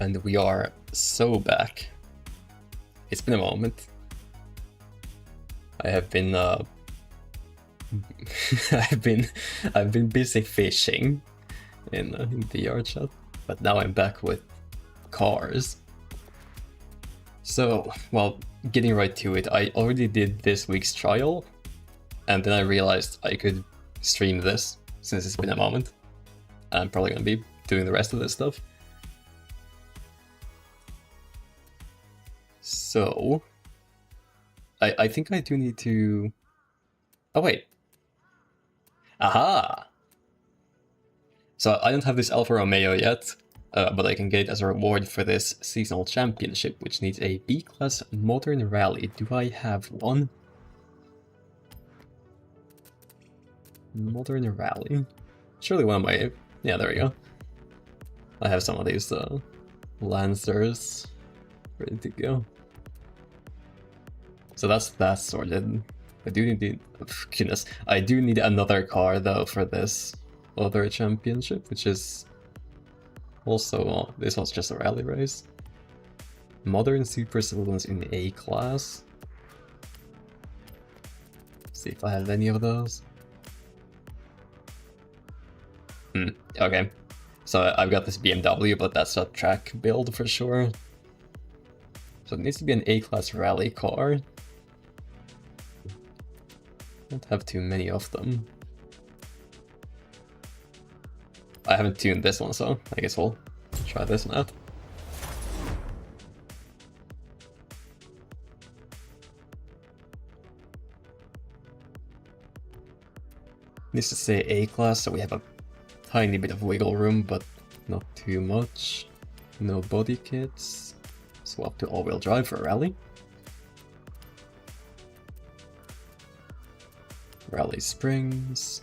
And we are so back. It's been a moment. I have been I've been busy fishing in the yard shop, but now I'm back with cars. So, well, getting right to it, I already did this week's trial, and then I realized I could stream this since it's been a moment. I'm probably gonna be doing the rest of this stuff. So, I think I do need to... Oh wait. Aha! So I don't have this Alfa Romeo yet, but I can get it as a reward for this seasonal championship, which needs a B-class modern rally. Do I have one? Modern rally? Surely one of my... Yeah, there we go. I have some of these Lancers ready to go. So that's that sorted. I do need goodness. I do need another car though for this other championship, which is also this one's just a rally race. Modern super saloons in A class. See if I have any of those. Okay. So I've got this BMW, but that's a track build for sure. So it needs to be an A-class rally car. Don't have too many of them. I haven't tuned this one, so I guess we'll try this one out. Needs to say A-class, so we have a tiny bit of wiggle room, but not too much. No body kits. Swap to all-wheel drive for a rally. Rally springs.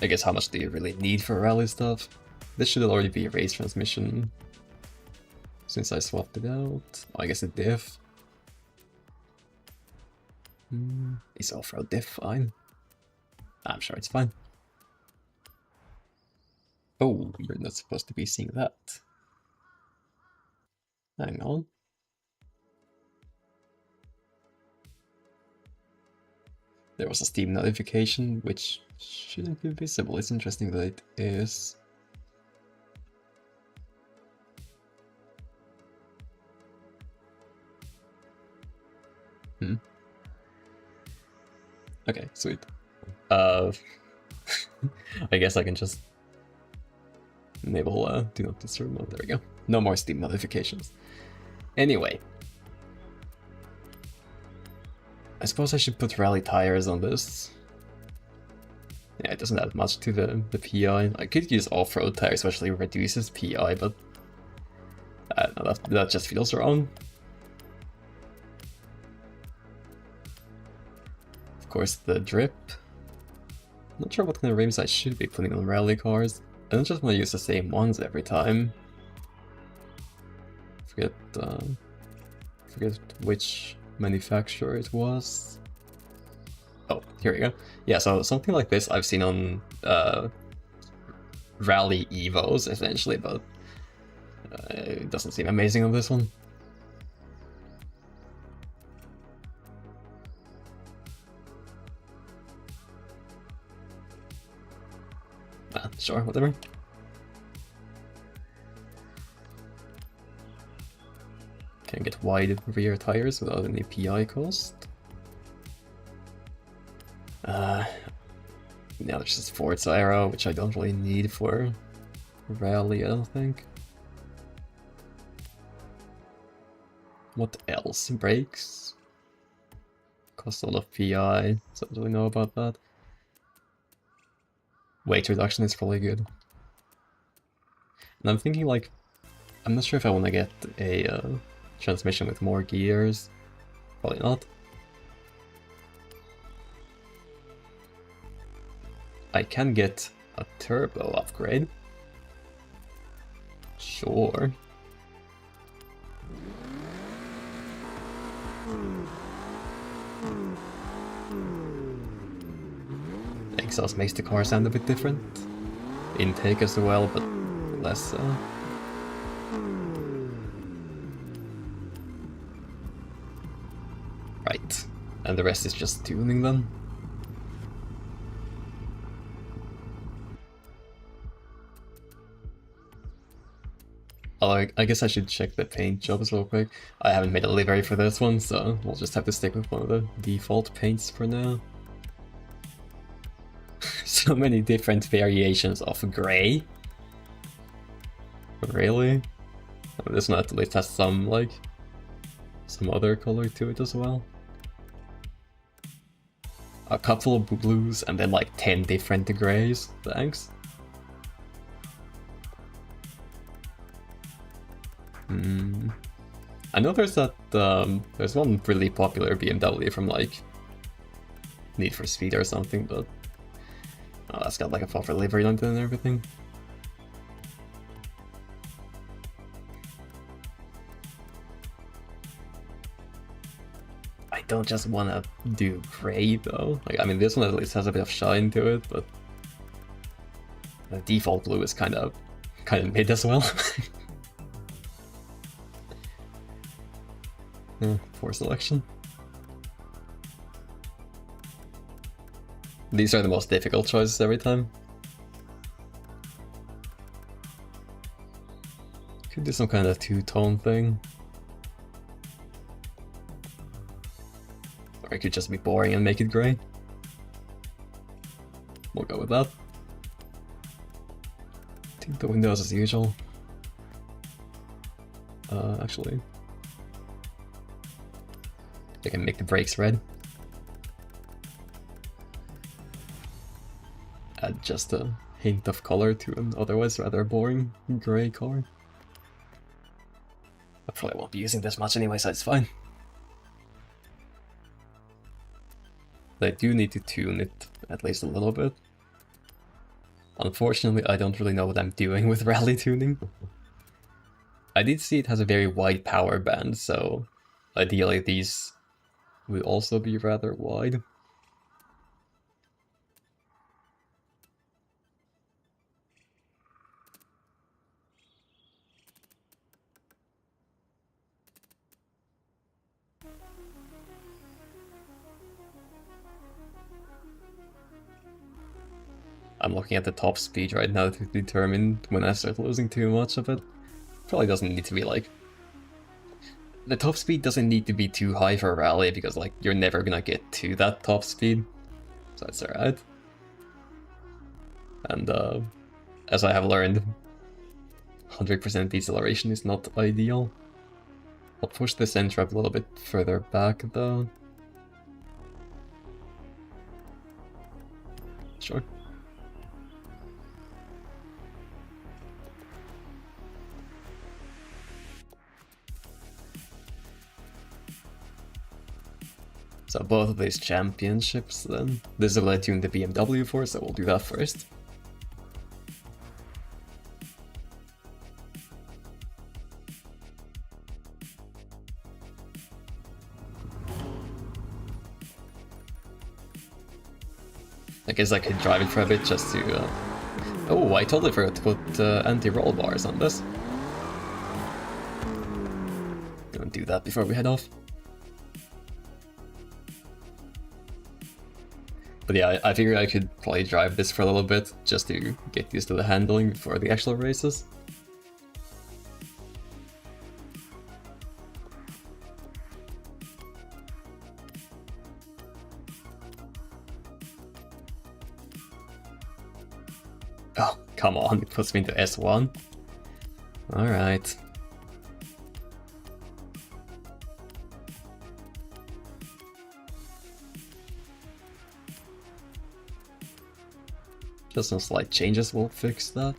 I guess how much do you really need for rally stuff? This should already be a race transmission. Since I swapped it out. I guess a diff. Is off-road diff fine? I'm sure it's fine. Oh, you're not supposed to be seeing that. Hang on. There was a Steam notification, which shouldn't be visible. It's interesting that it is. Okay, sweet. I guess I can just enable do not disturb mode. There we go. No more Steam notifications. Anyway. I suppose I should put rally tires on this. Yeah, it doesn't add much to the PI. I could use off-road tires, especially reduces PI, but I don't know, that just feels wrong. Of course, the drip. I'm not sure what kind of rims I should be putting on rally cars. I don't just want to use the same ones every time. Forget which manufacturer it was. Oh, here we go. Yeah, so something like this I've seen on Rally Evos, essentially, but it doesn't seem amazing on this one. Sure, whatever. Can get wide rear tires without any PI cost. Now there's just Forza Aero, which I don't really need for rally, I don't think. What else? Brakes? Cost a lot of PI, so I don't really know about that. Weight reduction is probably good. And I'm thinking, like, I'm not sure if I want to get a transmission with more gears. Probably not. I can get a turbo upgrade. Sure. Exhaust makes the car sound a bit different. Intake as well, but less so. Right. And the rest is just tuning them. Oh, I guess I should check the paint jobs real quick. I haven't made a livery for this one, so we'll just have to stick with one of the default paints for now. So many different variations of grey. Really? This one at least has some, like, some other color to it as well. A couple of blues and then like 10 different greys. Thanks. I know there's that, there's one really popular BMW from like Need for Speed or something, but oh, that's got like a proper livery on it and everything. I don't just want to do grey though. Like, I mean, this one at least has a bit of shine to it, but the default blue is kind of mid as well. Yeah, poor selection. These are the most difficult choices every time. Could do some kind of two-tone thing. Or it could just be boring and make it grey. We'll go with that. Tint the windows as usual. Actually, I can make the brakes red. Add just a hint of color to an otherwise rather boring grey color. I probably won't be using this much anyway, so it's fine. But I do need to tune it at least a little bit. Unfortunately, I don't really know what I'm doing with rally tuning. I did see it has a very wide power band, so ideally these will also be rather wide. I'm looking at the top speed right now to determine when I start losing too much of it. Probably doesn't need to be like... The top speed doesn't need to be too high for a rally, because like you're never gonna get to that top speed. So that's alright. And as I have learned, 100% deceleration is not ideal. I'll push the center up a little bit further back though. Sure. So both of these championships then. This is what I tuned the BMW for, so we'll do that first. I guess I could drive it for a bit just to... Oh, I totally forgot to put anti-roll bars on this. Gonna do that before we head off. But yeah, I figured I could probably drive this for a little bit, just to get used to the handling before the actual races. Oh, come on, it puts me into S1. Alright. Just some slight changes will fix that.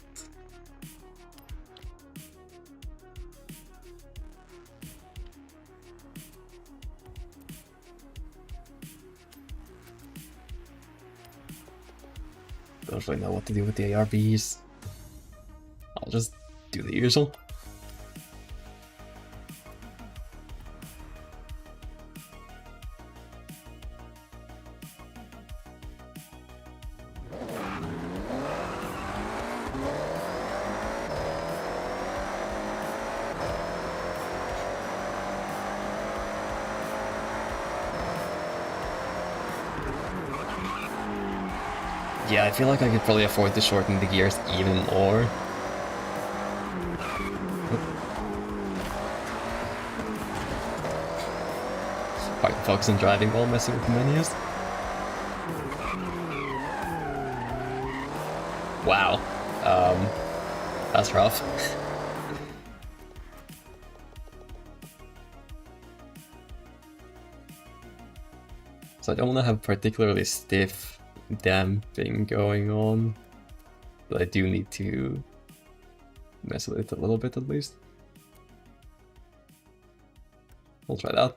Don't really know what to do with the ARBs. I'll just do the usual. Yeah, I feel like I could probably afford to shorten the gears even more. Hard to focus on driving while messing with the menus. Wow. That's rough. So I don't want to have particularly stiff damping going on, but I do need to mess with it a little bit at least. We'll try that.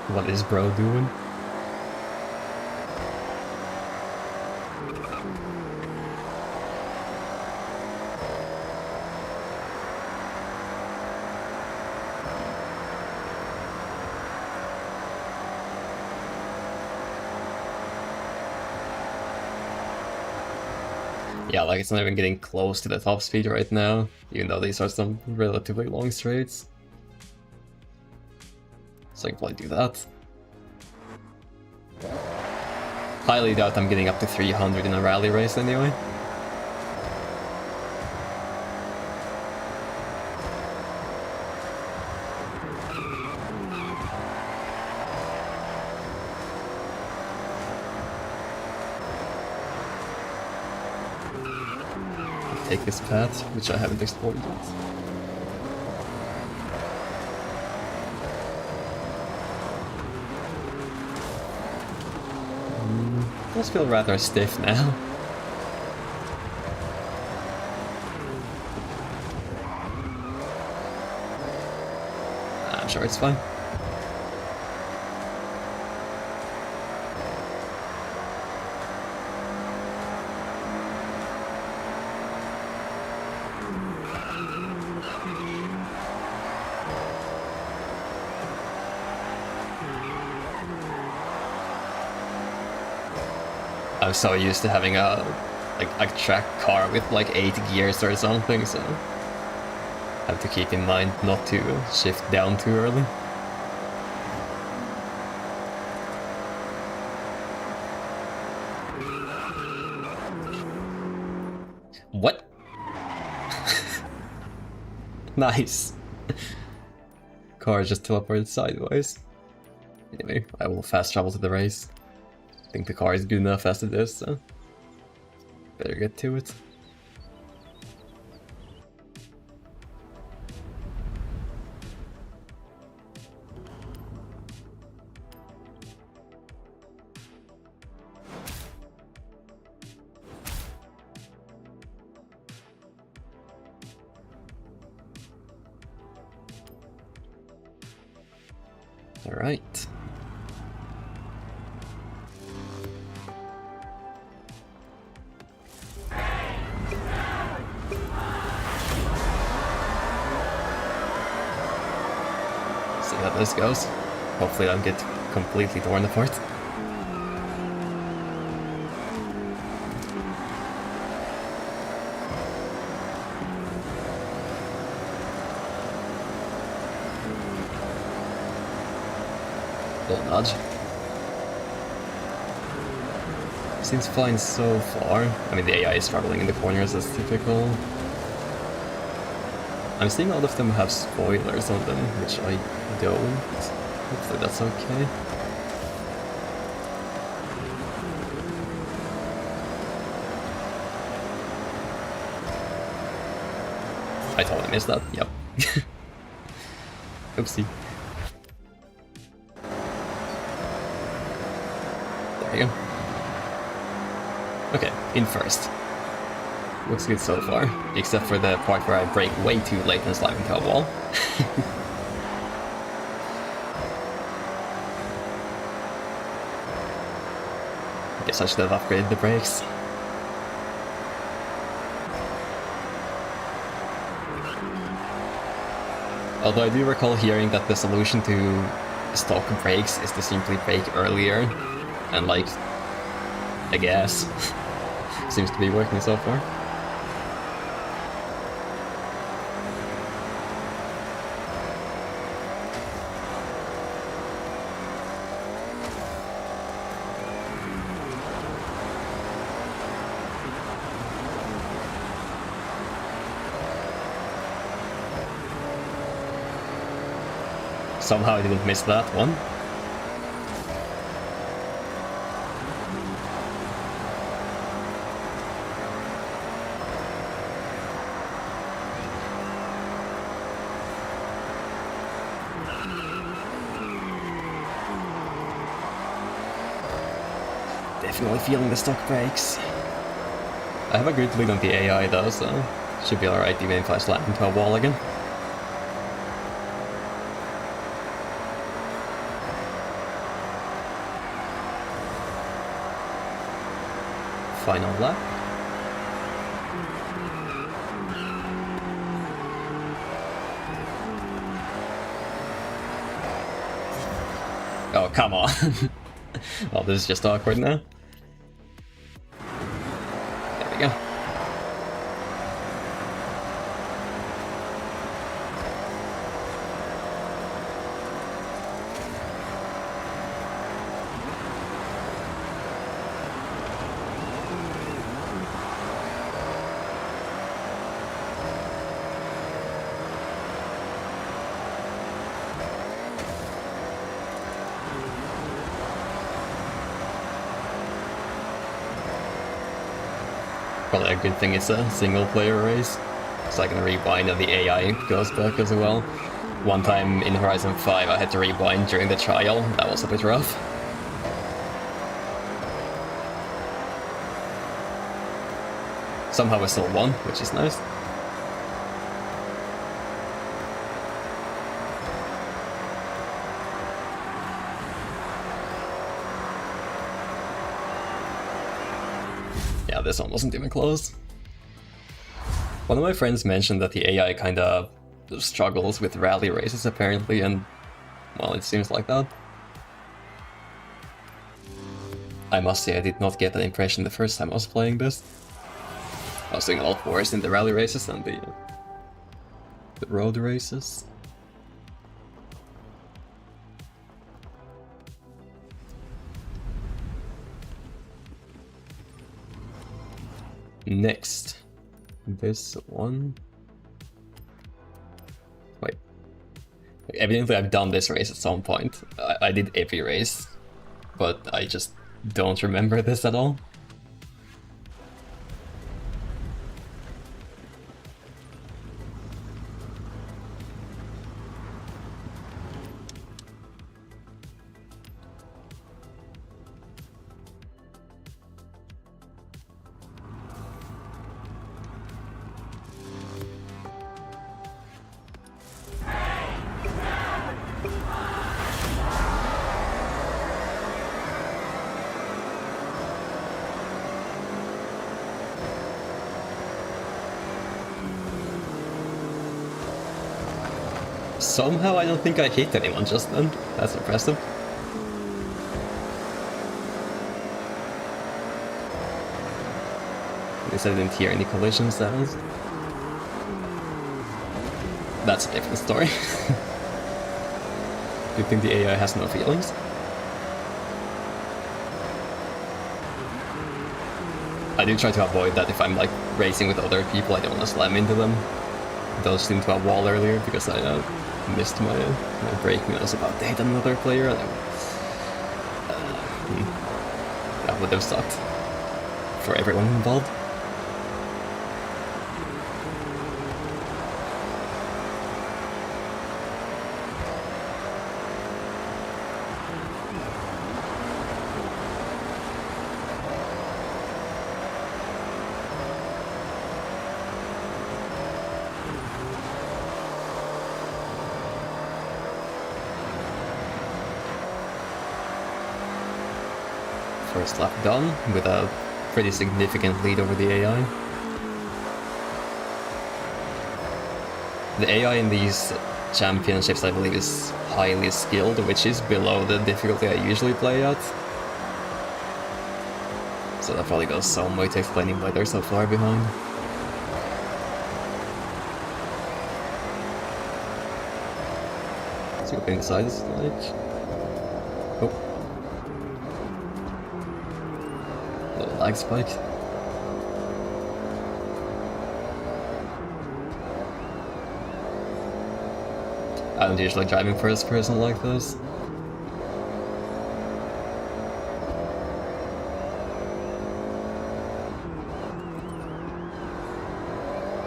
What is bro doing? Yeah, like it's not even getting close to the top speed right now, even though these are some relatively long straights. So I can probably do that. Highly doubt I'm getting up to 300 in a rally race anyway. Take this path, which I haven't explored yet. Does feel rather stiff now. I'm sure it's fine. I'm so used to having a track car with like 8 gears or something, so I have to keep in mind not to shift down too early. What? Nice. Car just teleported sideways. Anyway, I will fast travel to the race. I think the car is good enough as it is, so better get to it. All right. See how this goes. Hopefully I don't get completely torn apart. Little nudge. Seems fine so far. I mean, the AI is struggling in the corners as typical. I'm seeing all of them have spoilers on them, which I don't. Hopefully that's okay. I totally missed that, yep. Oopsie. There you go. Okay, in first. Looks good so far, except for the part where I brake way too late and slide into a wall. Guess I should have upgraded the brakes. Although I do recall hearing that the solution to stock brakes is to simply brake earlier, and like, I guess, seems to be working so far. Somehow I didn't miss that one. Definitely feeling the stock brakes. I have a good lead on the AI though, so should be alright even if I slam into a wall again. Final lap. Oh, come on. Well, this is just awkward now. There we go. Probably a good thing it's a single player race, so I can rewind and the AI goes back as well. One time in Horizon 5 I had to rewind during the trial, that was a bit rough. Somehow I still won, which is nice. Yeah, this one wasn't even close. One of my friends mentioned that the AI kinda struggles with rally races apparently, and well, it seems like that. I must say I did not get that impression the first time I was playing this. I was doing a lot worse in the rally races than the road races. Next, this one. Wait. Evidently I've done this race at some point. I did every race, but I just don't remember this at all. Somehow I don't think I hit anyone just then. That's impressive. At least I didn't hear any collision sounds. That's a different story. Do you think the AI has no feelings? I do try to avoid that if I'm like racing with other people. I don't want to slam into them. Dodged into a wall earlier because I missed my brake when I was about to hit another player, and that would have sucked for everyone involved. First lap done, with a pretty significant lead over the AI. The AI in these championships, I believe, is highly skilled, which is below the difficulty I usually play at. So that probably goes some way to explaining why they're so far behind. See what being inside is like. Oh. Little lag spike. I don't usually driving first person like this.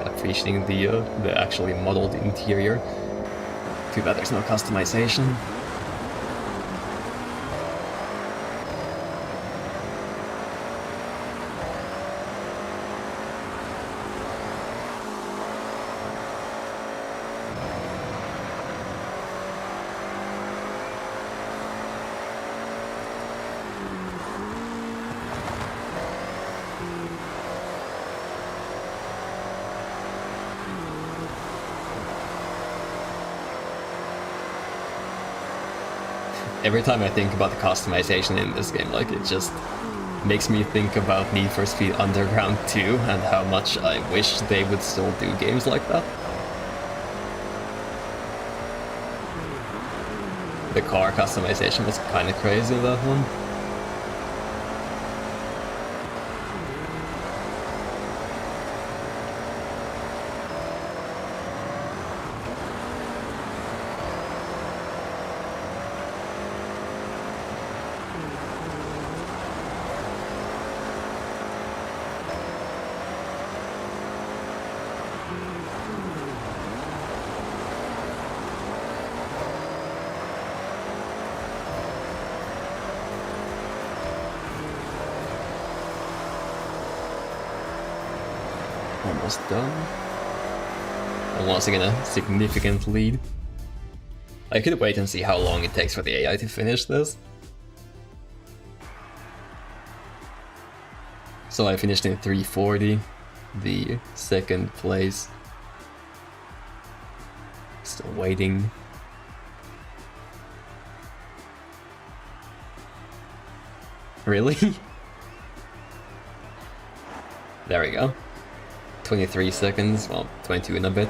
Appreciating the actually modeled interior. Too bad there's no customization. Every time I think about the customization in this game, like, it just makes me think about Need for Speed Underground 2 and how much I wish they would still do games like that. The car customization was kind of crazy in that one. Almost done. And once again, a significant lead. I could wait and see how long it takes for the AI to finish this. So I finished in 340, the second place. Still waiting. Really? There we go. 23 seconds, well, 22 in a bit.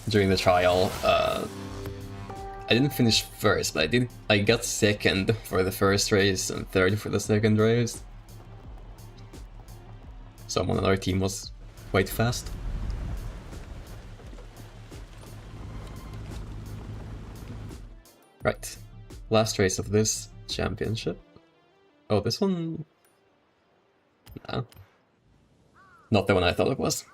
During the trial, I didn't finish first, but I got second for the first race and third for the second race. Someone on our team was quite fast. Right, last race of this championship. Oh, this one? No. Not the one I thought it was.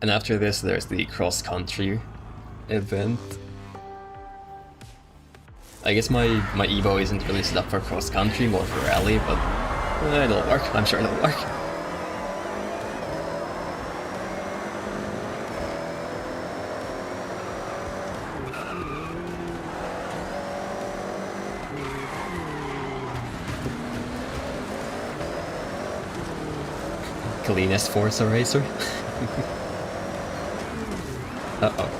And after this, there's the cross-country event. I guess my Evo isn't really set up for cross-country, more for rally, but it'll work. I'm sure it'll work. Cleanest Forza racer. Uh-oh.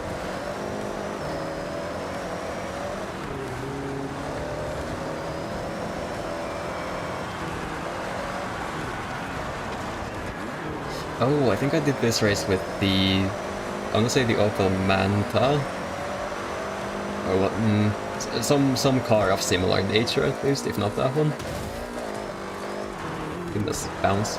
Oh, I think I did this race with the... I want to say the Opel Manta. Or what? Some car of similar nature, at least, if not that one. Goodness, bounce.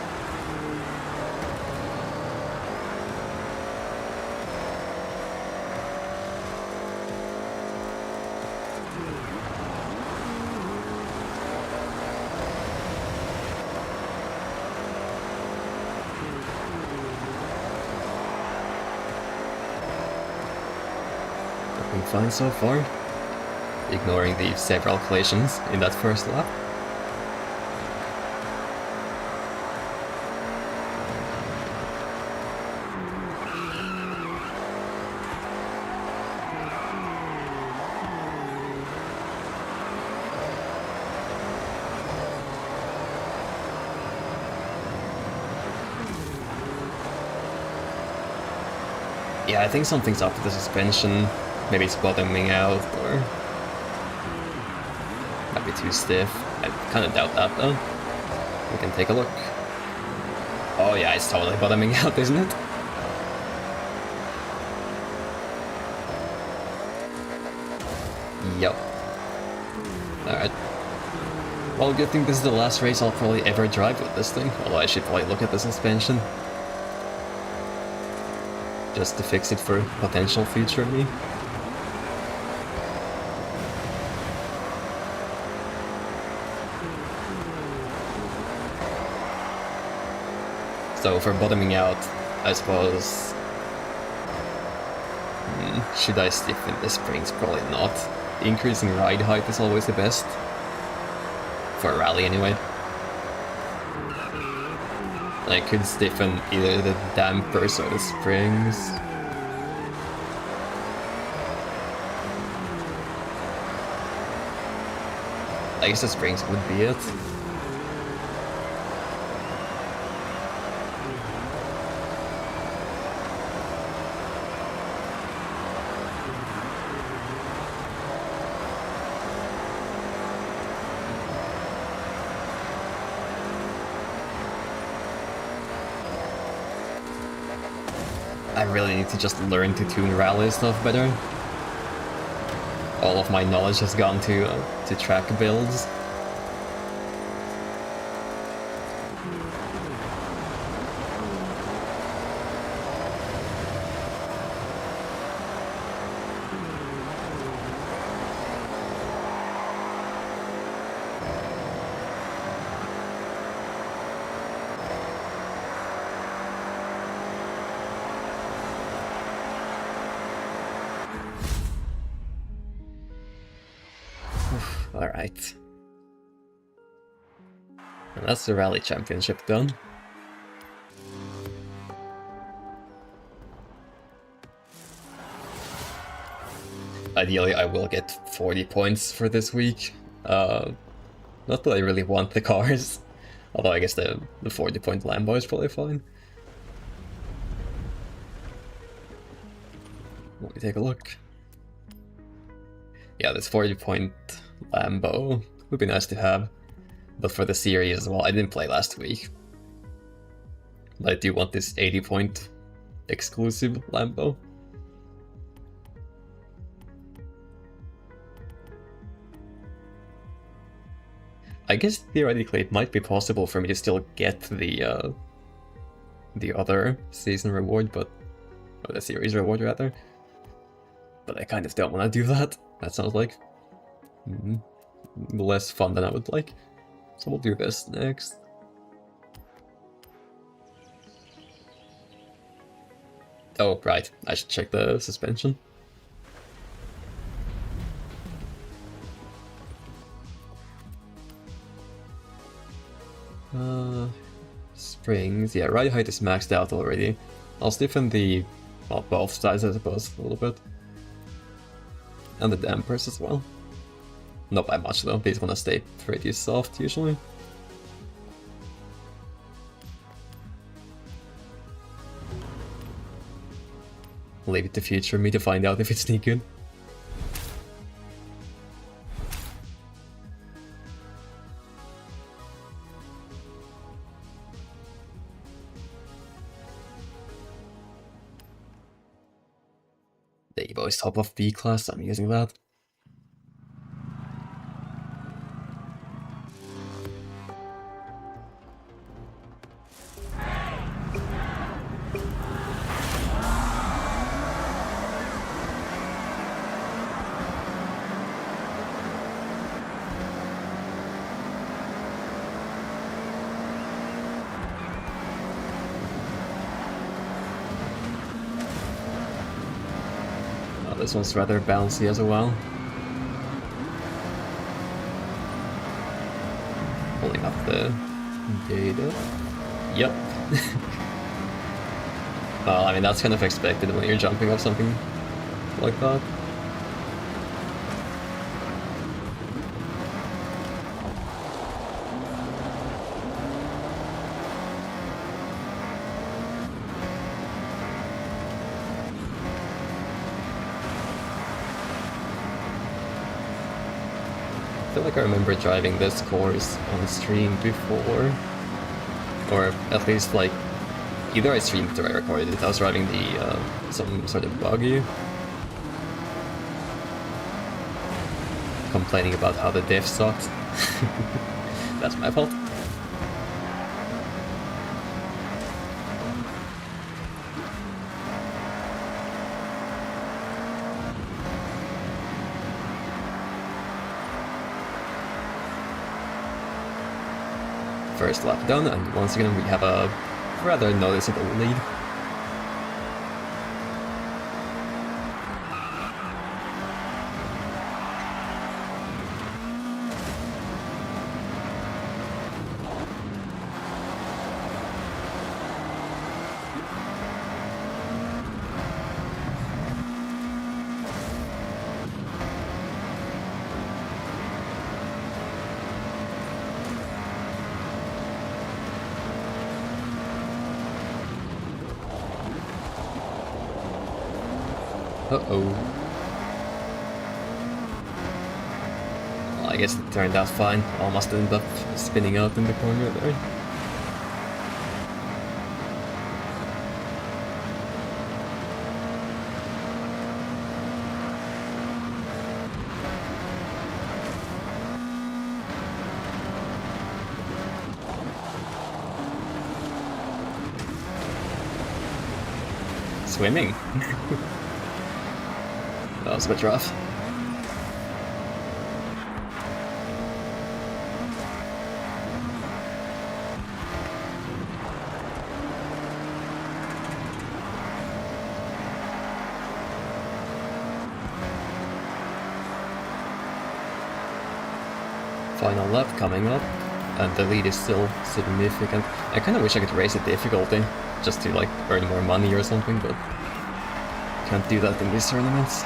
Fine so far, ignoring the several collisions in that first lap. Yeah, I think something's up with the suspension. Maybe it's bottoming out, or might be too stiff. I kind of doubt that though. We can take a look. Oh yeah, it's totally bottoming out, isn't it? Yup. Alright. Well, good thing this is the last race I'll probably ever drive with this thing, although I should probably look at the suspension. Just to fix it for potential future me. So for bottoming out, I suppose... should I stiffen the springs? Probably not. Increasing ride height is always the best. For a rally anyway. I could stiffen either the dampers or the springs. I guess the springs would be it. I really need to just learn to tune rally stuff better. All of my knowledge has gone to track builds. Alright. And that's the Rally Championship done. Ideally, I will get 40 points for this week. Not that I really want the cars. Although I guess the 40-point Lambo is probably fine. Let me take a look. Yeah, this 40-point Lambo would be nice to have. But for the series as well, I didn't play last week. But I do want this 80-point exclusive Lambo. I guess theoretically it might be possible for me to still get the other season reward, or the series reward rather. But I kind of don't want to do that. That sounds like less fun than I would like. So we'll do this next. Oh, right. I should check the suspension. Springs. Yeah, ride height is maxed out already. I'll stiffen well, both sides, I suppose, a little bit. And the dampers as well. Not by much though, these want to stay pretty soft usually. Leave it to future me to find out if it's any good. The Evo is top of B class, I'm using that. This one's rather bouncy as well. Pulling up the data. Yep. Well, I mean, that's kind of expected when you're jumping off something like that. feel like I remember driving this course on stream before. Or at least like, either I streamed or I recorded it. I was driving the, some sort of buggy. Complaining about how the diff sucked. That's my fault. First lap done, and once again we have a rather noticeable lead. Uh-oh. Well, I guess it turned out fine. Almost ended up spinning out in the corner there. Swimming. That was a bit rough. Final lap coming up, and the lead is still significant. I kind of wish I could raise the difficulty, just to like earn more money or something, but can't do that in these tournaments.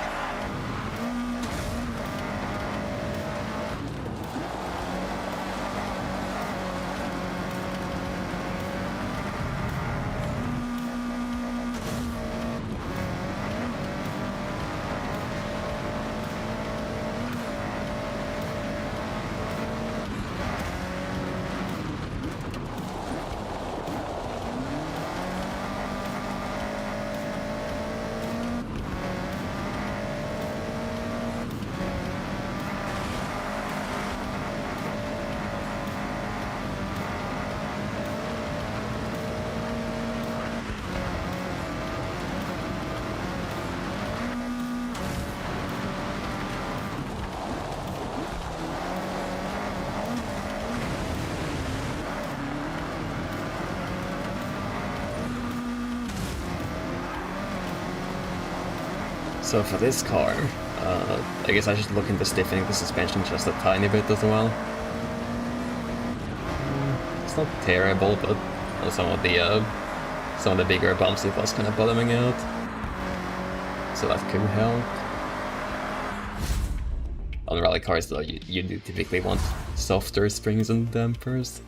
So for this car, I guess I should look into stiffening the suspension just a tiny bit as well. It's not terrible, but some of the bigger bumps it was kind of bottoming out, so that could help. On rally cars though, you do typically want softer springs and dampers.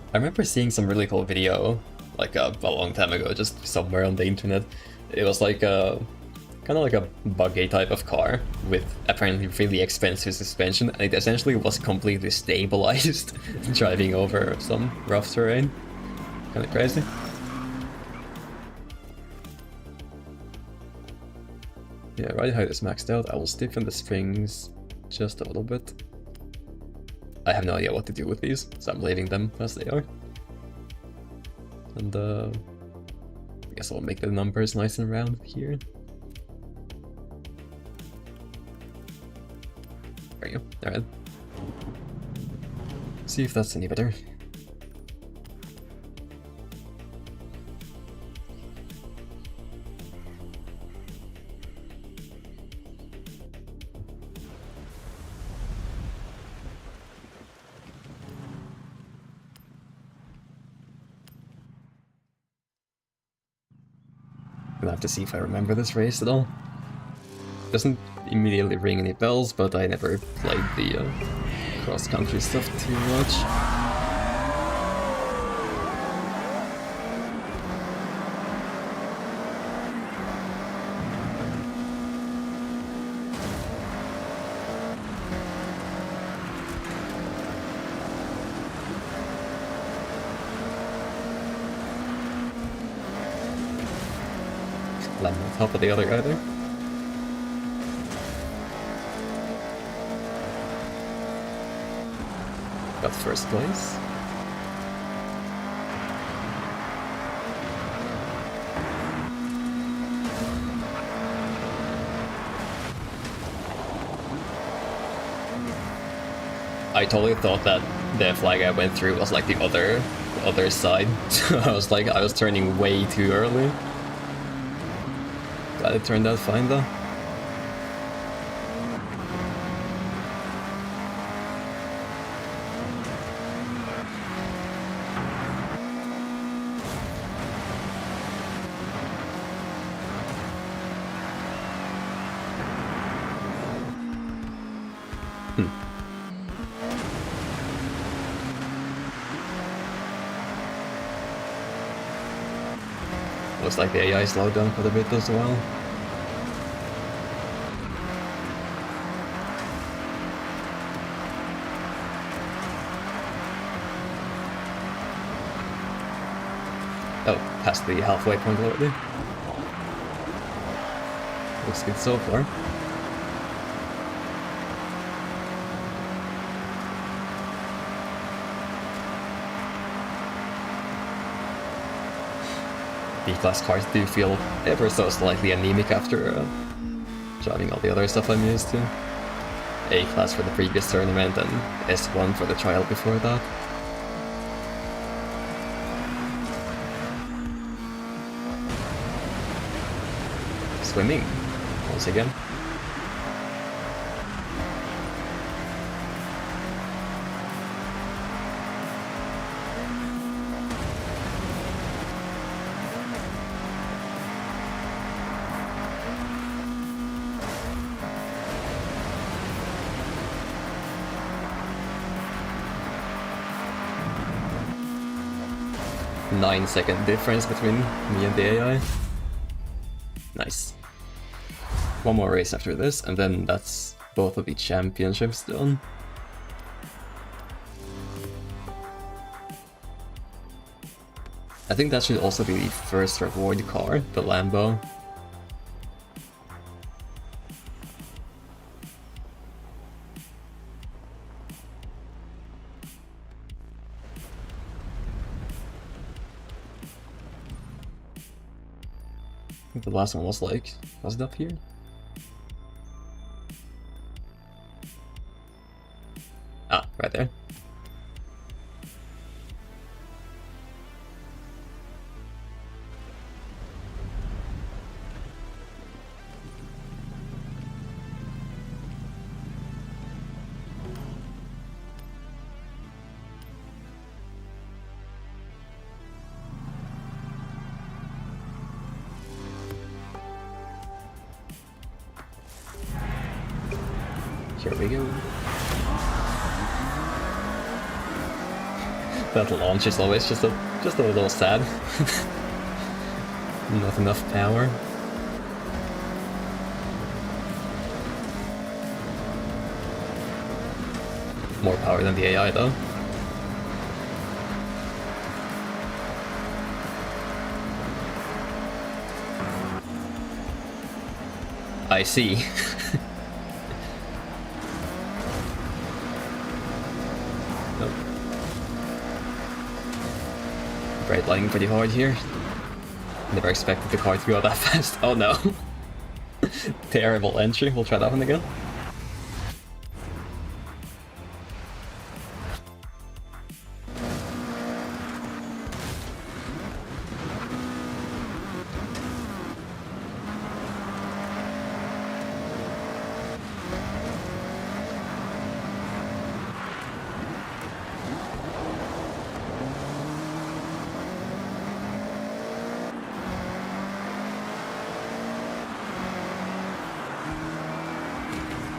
I remember seeing some really cool video, like a long time ago, just somewhere on the internet. It was like a kind of like a buggy type of car with apparently really expensive suspension, and it essentially was completely stabilized driving over some rough terrain. Kind of crazy. Yeah, ride height is maxed out. I will stiffen the springs just a little bit. I have no idea what to do with these, so I'm leaving them as they are. And I guess I'll make the numbers nice and round here. There you go, alright. See if that's any better. Gonna have to see if I remember this race at all. Doesn't immediately ring any bells, but I never played the cross-country stuff too much. land on top of the other guy there. Got first place. I totally thought that the flag I went through was like the other side. I was turning way too early. Glad it turned out fine though. Looks like the AI slowed down quite a bit as well. Oh, past the halfway point already. Looks good so far. B-class cars do feel ever so slightly anemic after driving all the other stuff I'm used to. A-class for the previous tournament and S1 for the trial before that. Swimming, once again. Nine-second difference between me and the AI. Nice. One more race after this, and then that's both of the championships done. I think that should also be the first reward car, the Lambo. I think the last one was it up here? Ah, right there. Here we go. That launch is always just a little sad. Not enough power. More power than the AI though. I see. Brake lining pretty hard here. Never expected the car to go that fast. Oh no. Terrible entry. We'll try that one again.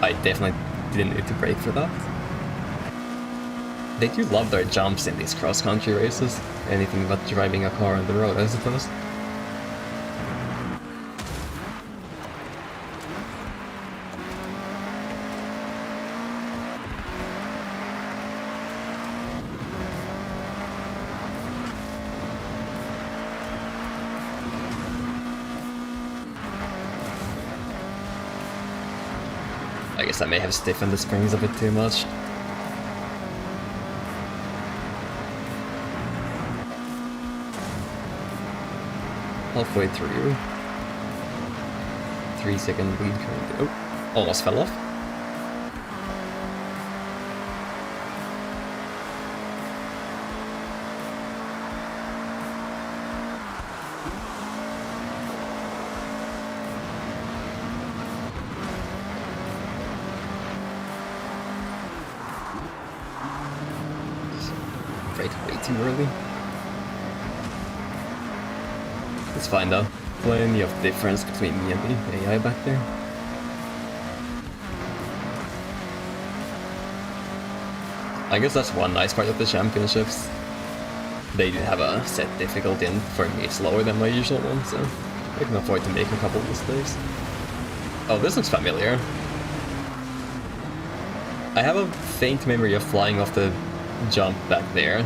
I definitely didn't need to brake for that. They do love their jumps in these cross-country races. Anything but driving a car on the road, I suppose. I guess I may have stiffened the springs a bit too much. Halfway through. 3-second lead currently. Oh, almost fell off. Way too early. It's fine though. Plenty of difference between me and the AI back there. I guess that's one nice part of the championships. They did have a set difficulty, and for me it's lower than my usual one, so I can afford to make a couple of mistakes. Oh, this looks familiar. I have a faint memory of flying off the jump back there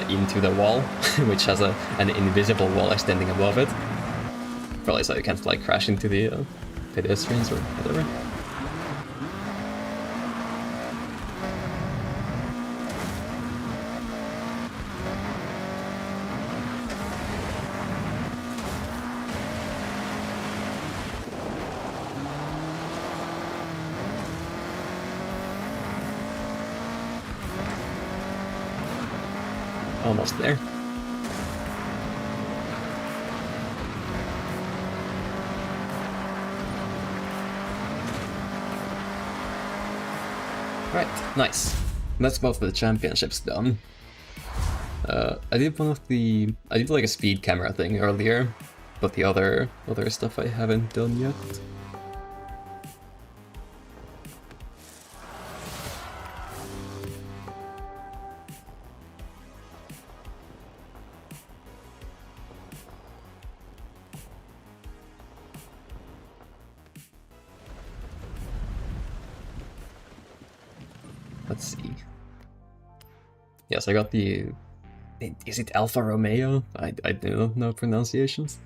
into the wall, which has an invisible wall extending above it. Probably so you can't like crash into the pedestrians or whatever. Almost there. Right, nice. That's both of the championships done. I did like a speed camera thing earlier, but the other stuff I haven't done yet. Let's see. Yes, I got the... Is it Alfa Romeo? I do not know pronunciations.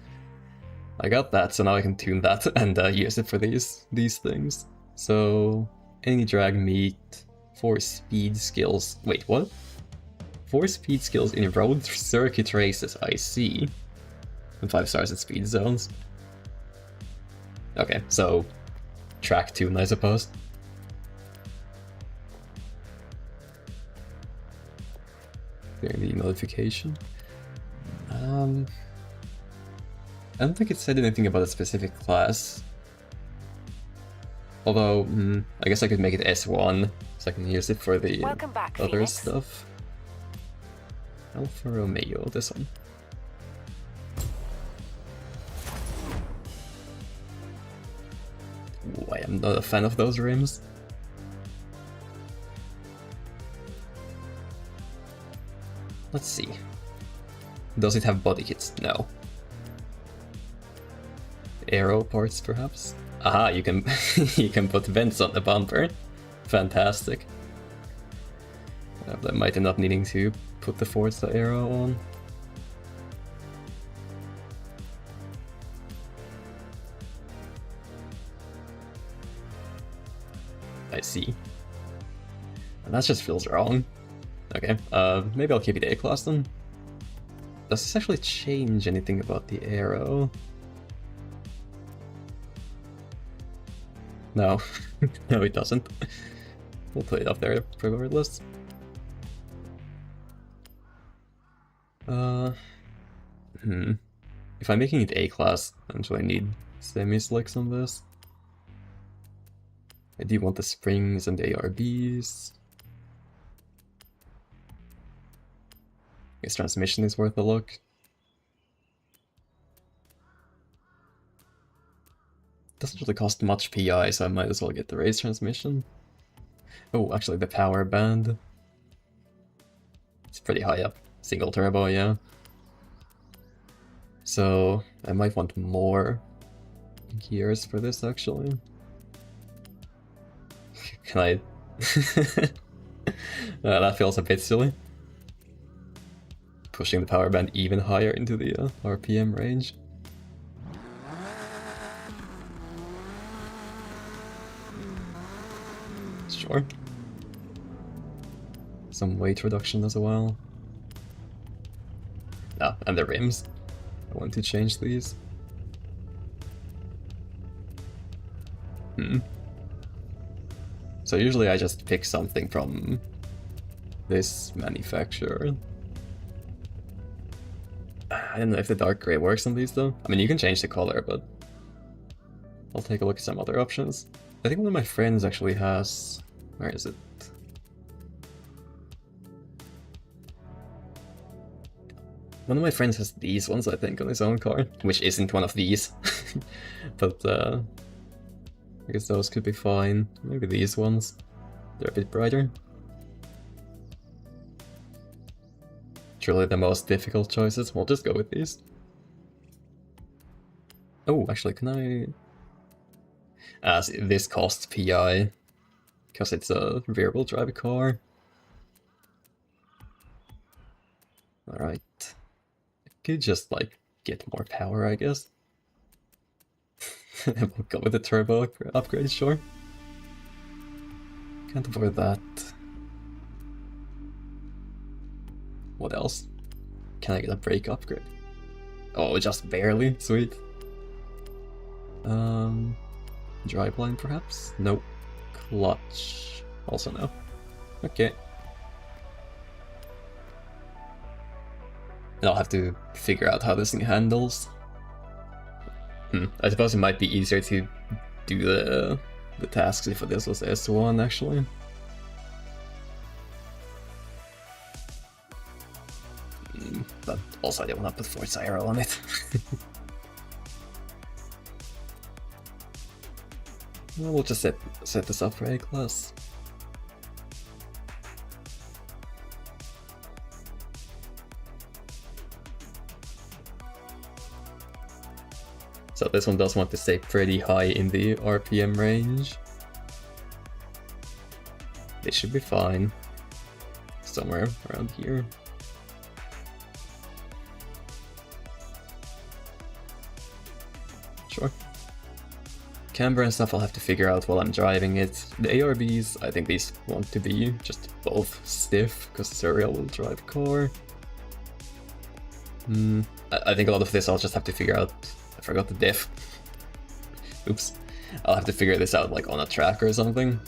I got that, so now I can tune that and use it for these things. So, any drag meet, 4 speed skills. Wait, what? 4 speed skills in road circuit races, I see. And 5 stars at speed zones. Okay, so track tune, I suppose. The notification. I don't think it said anything about a specific class. Although, I guess I could make it S1, so I can use it for the other Phoenix stuff. Alfa Romeo, this one. Ooh, I am not a fan of those rims. Let's see. Does it have body kits? No. Aero parts, perhaps? Aha, you can you can put vents on the bumper. Fantastic. That might end up needing to put the Forza aero on. I see. And that just feels wrong. Okay, maybe I'll keep it A-class then. Does this actually change anything about the aero? No. No, it doesn't. We'll put it up there regardless. If I'm making it A-class, do I need semi-slicks on this? I do want the springs and the ARBs. I guess transmission is worth a look. Doesn't really cost much PI, so I might as well get the race transmission. Oh, actually the power band. It's pretty high up. Single turbo, yeah. So I might want more gears for this actually. Can I... that feels a bit silly. Pushing the power band even higher into the RPM range. Sure. Some weight reduction as well. Ah, and the rims. I want to change these. So usually I just pick something from this manufacturer. I don't know if the dark gray works on these though. I mean, you can change the color, but I'll take a look at some other options. I think one of my friends actually has... Where is it? One of my friends has these ones, I think, on his own car, which isn't one of these. But I guess those could be fine. Maybe these ones. They're a bit brighter. Truly the most difficult choices. We'll just go with these. Oh, actually, can I... this costs PI, because it's a rear-wheel drive car. Alright. Could just, like, get more power, I guess. And we'll go with the turbo upgrade, sure. Can't avoid that. What else? Can I get a brake upgrade? Oh, just barely? Sweet. Driveline, perhaps? Nope. Clutch. Also no. Okay. And I'll have to figure out how this thing handles. I suppose it might be easier to do the tasks if this was S1, actually. But also I don't want to put Forza Aero on it. Well, we'll just set this up for A-class. So this one does want to stay pretty high in the RPM range. They should be fine. Somewhere around here. Sure. Camber and stuff I'll have to figure out while I'm driving it. The ARBs, I think these want to be just both stiff, because it's a real-wheel drive car. I think a lot of this I'll just have to figure out. I forgot the diff. Oops. I'll have to figure this out like on a track or something.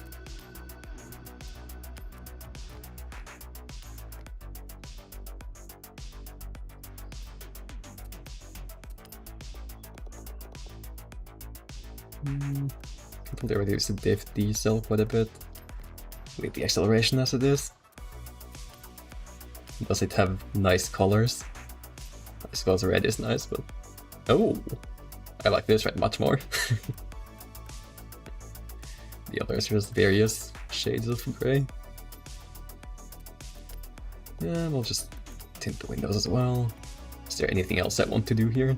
Can probably reduce the diff diesel quite a bit. With the acceleration as it is. Does it have nice colors? I suppose red is nice, but... Oh! I like this red much more. The others are just various shades of grey. Yeah, we'll just tint the windows as well. Is there anything else I want to do here?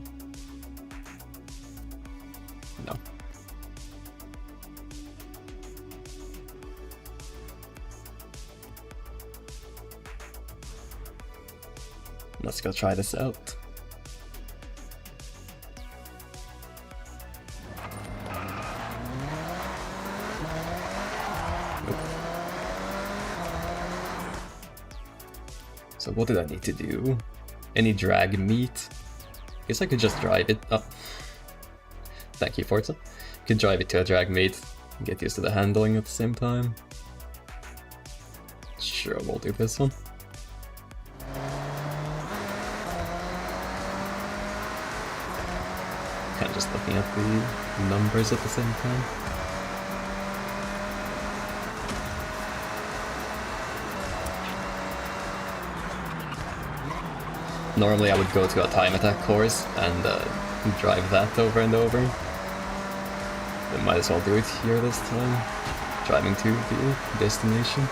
No. Let's go try this out. So what did I need to do? Any drag meat? Guess I could just drive it. Oh. Thank you, Forza. Could drive it to a drag meet and get used to the handling at the same time. Sure, we'll do this one. Kind of just looking at the numbers at the same time. Normally I would go to a time attack course and drive that over and over. But might as well do it here this time. Driving to the destination.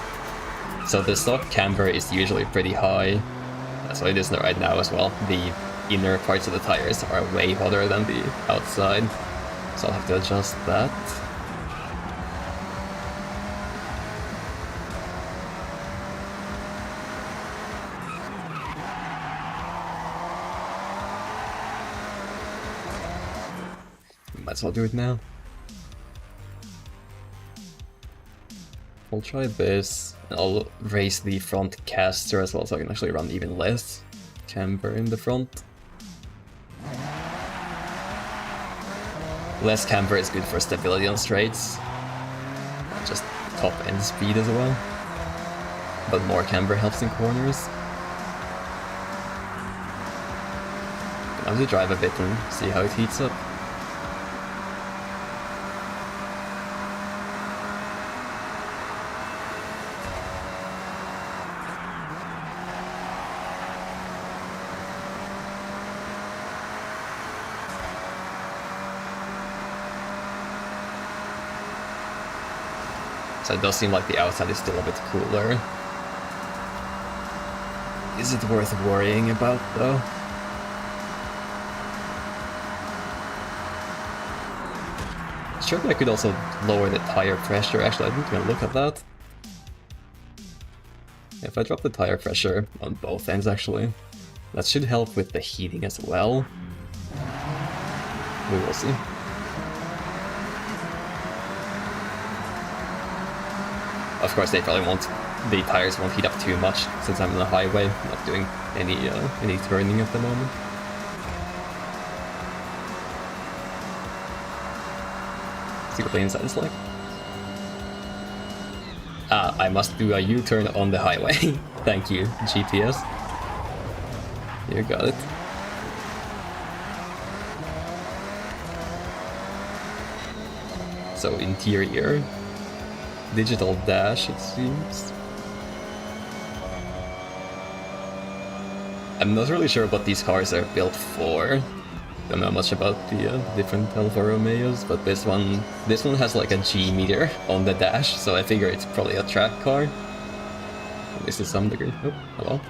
So the stock camber is usually pretty high. So it is right now as well. The inner parts of the tires are way hotter than the outside. So I'll have to adjust that. Might as well do it now. I'll try this. I'll raise the front caster as well, so I can actually run even less camber in the front. Less camber is good for stability on straights. Just top end speed as well. But more camber helps in corners. I have to drive a bit and see how it heats up. So it does seem like the outside is still a bit cooler. Is it worth worrying about though? Surely I could also lower the tire pressure. Actually, I didn't even look at that. If I drop the tire pressure on both ends actually, that should help with the heating as well. We will see. Of course, they probably won't. The tires won't heat up too much since I'm on the highway, not doing any turning at the moment. See what the inside is like. Ah, I must do a U-turn on the highway. Thank you, GPS. You got it. So interior. Digital dash, it seems. I'm not really sure what these cars are built for. Don't know much about the different Alfa Romeos, but this one has like a G meter on the dash, so I figure it's probably a track car. At least to some degree. Oh, hello.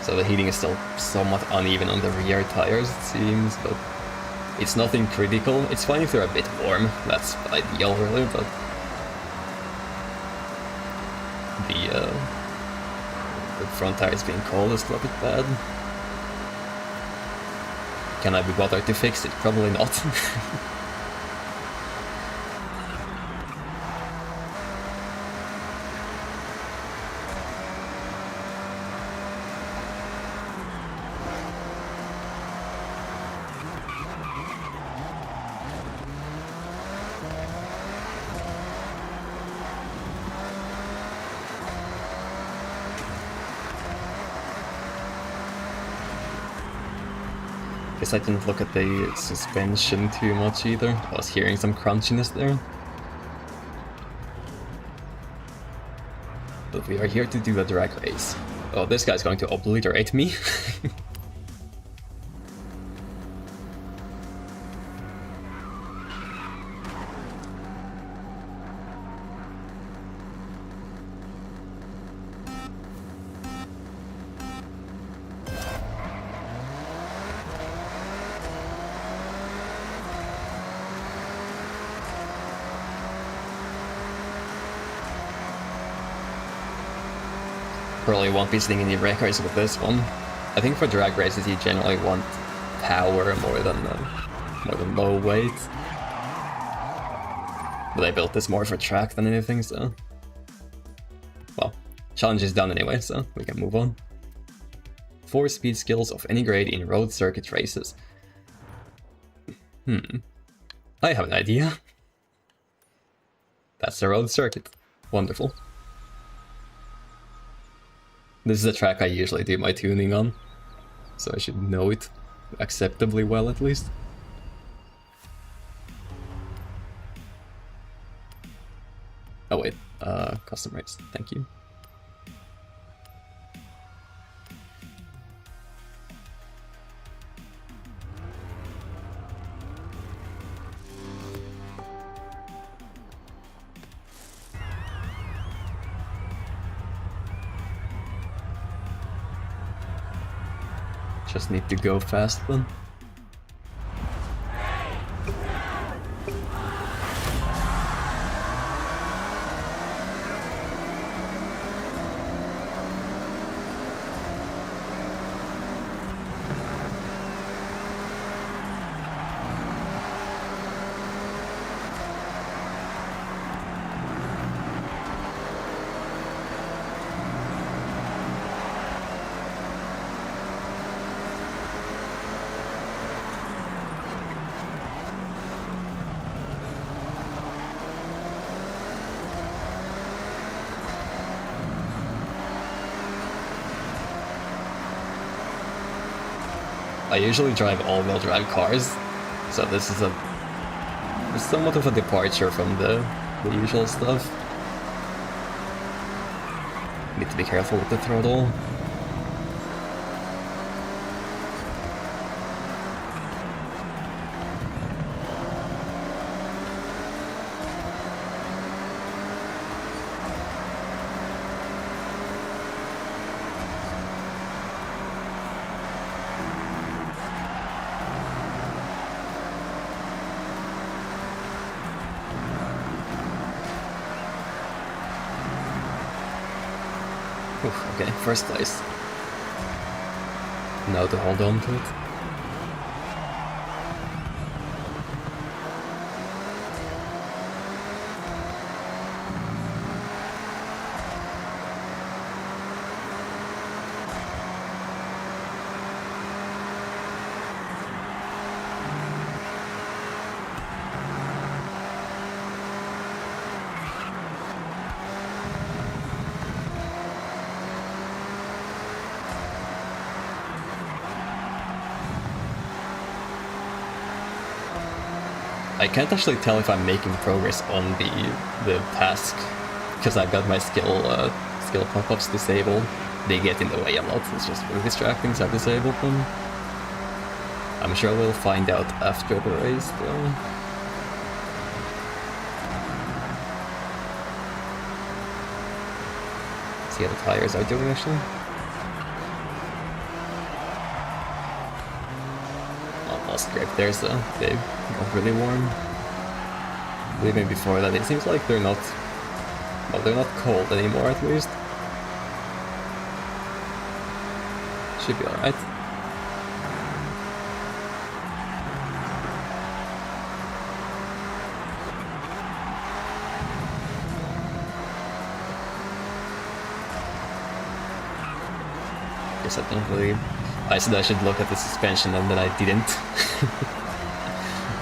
So the heating is still somewhat uneven on the rear tires, it seems, but it's nothing critical. It's fine if they're a bit warm, that's ideal really, but the front tires being cold is a bit bad. Can I be bothered to fix it? Probably not. I didn't look at the suspension too much either. I was hearing some crunchiness there. But we are here to do a drag race. Oh, this guy's going to obliterate me. Probably won't be seeing any records with this one. I think for drag races you generally want power more than low weight. But I built this more for track than anything, so... Well, challenge is done anyway, so we can move on. 4 speed skills of any grade in road circuit races. I have an idea. That's the road circuit. Wonderful. This is a track I usually do my tuning on, so I should know it acceptably well at least. Oh wait, custom race, thank you. Just need to go fast then. I usually drive all-wheel drive cars, so this is somewhat of a departure from the usual stuff. Need to be careful with the throttle. Oof, okay, first place. Now to hold on to it. I can't actually tell if I'm making progress on the task, because I've got my skill pop-ups disabled. They get in the way a lot, it's just really distracting, so I've disabled them. I'm sure we'll find out after the race, though. See how the tires are doing, actually. Almost grip there, so they got really warm. Even before that, it seems like they're not... well, they're not cold anymore, at least. Should be alright. Guess I don't really... I said I should look at the suspension and then I didn't.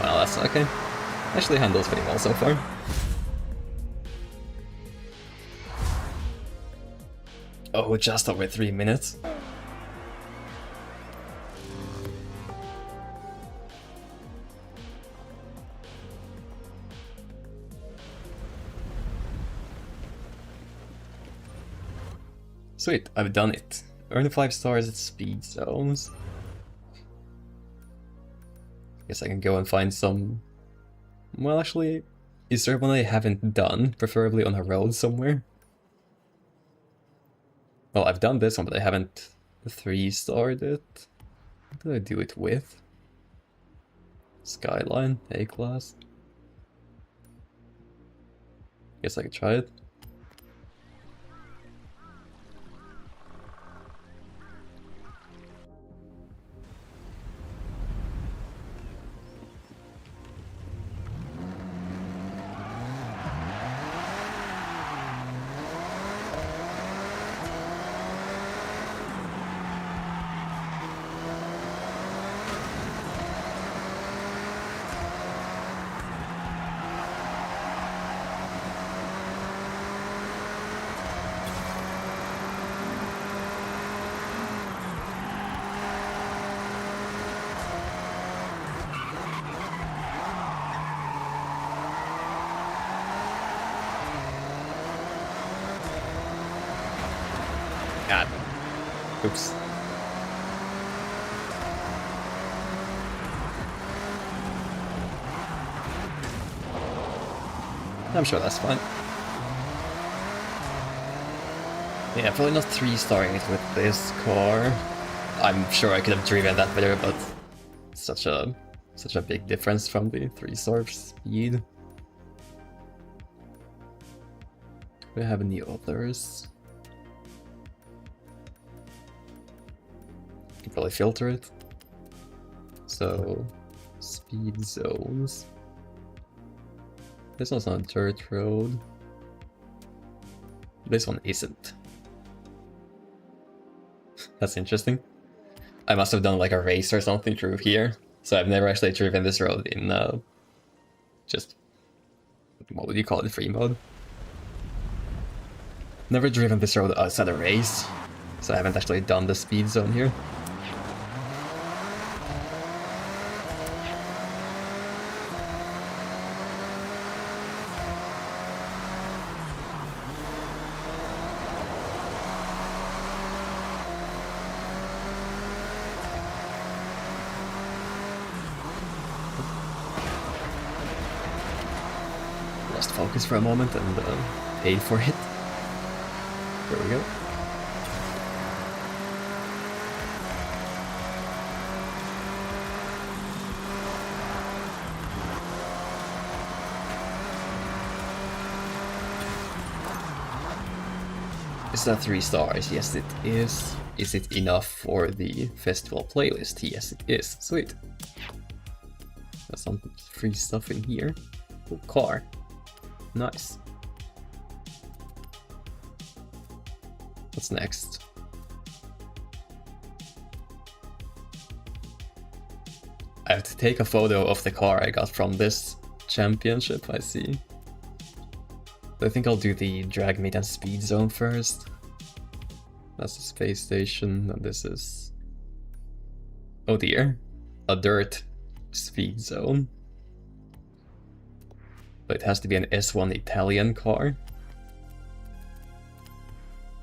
Well, that's okay. Actually handles pretty well so far. Oh, just over 3 minutes. Sweet, I've done it. Earn 5 stars at speed zones. Guess I can go and find some... well, actually, is there one I haven't done? Preferably on a road somewhere? Well, I've done this one, but I haven't 3-starred it. What did I do it with? Skyline, A-class. Guess I could try it. God. Oops. I'm sure that's fine. Yeah, probably not 3-starring it with this car. I'm sure I could have driven that better, but such a big difference from the 3-star speed. Do we have any others? Can probably filter it. So, speed zones. This one's on a dirt road. This one isn't. That's interesting. I must have done like a race or something through here. So I've never actually driven this road in just, what would you call it, free mode? Never driven this road outside a race. So I haven't actually done the speed zone here. focus for a moment and paid for it. There we go. Is that 3 stars? Yes, it is. Is it enough for the festival playlist? Yes, it is. Sweet. There's some free stuff in here. Oh, car. Nice. What's next? I have to take a photo of the car I got from this championship, I see. I think I'll do the Drag Meet and Speed Zone first. That's the space station, and this is... oh dear. A dirt speed zone. But it has to be an S1 Italian car.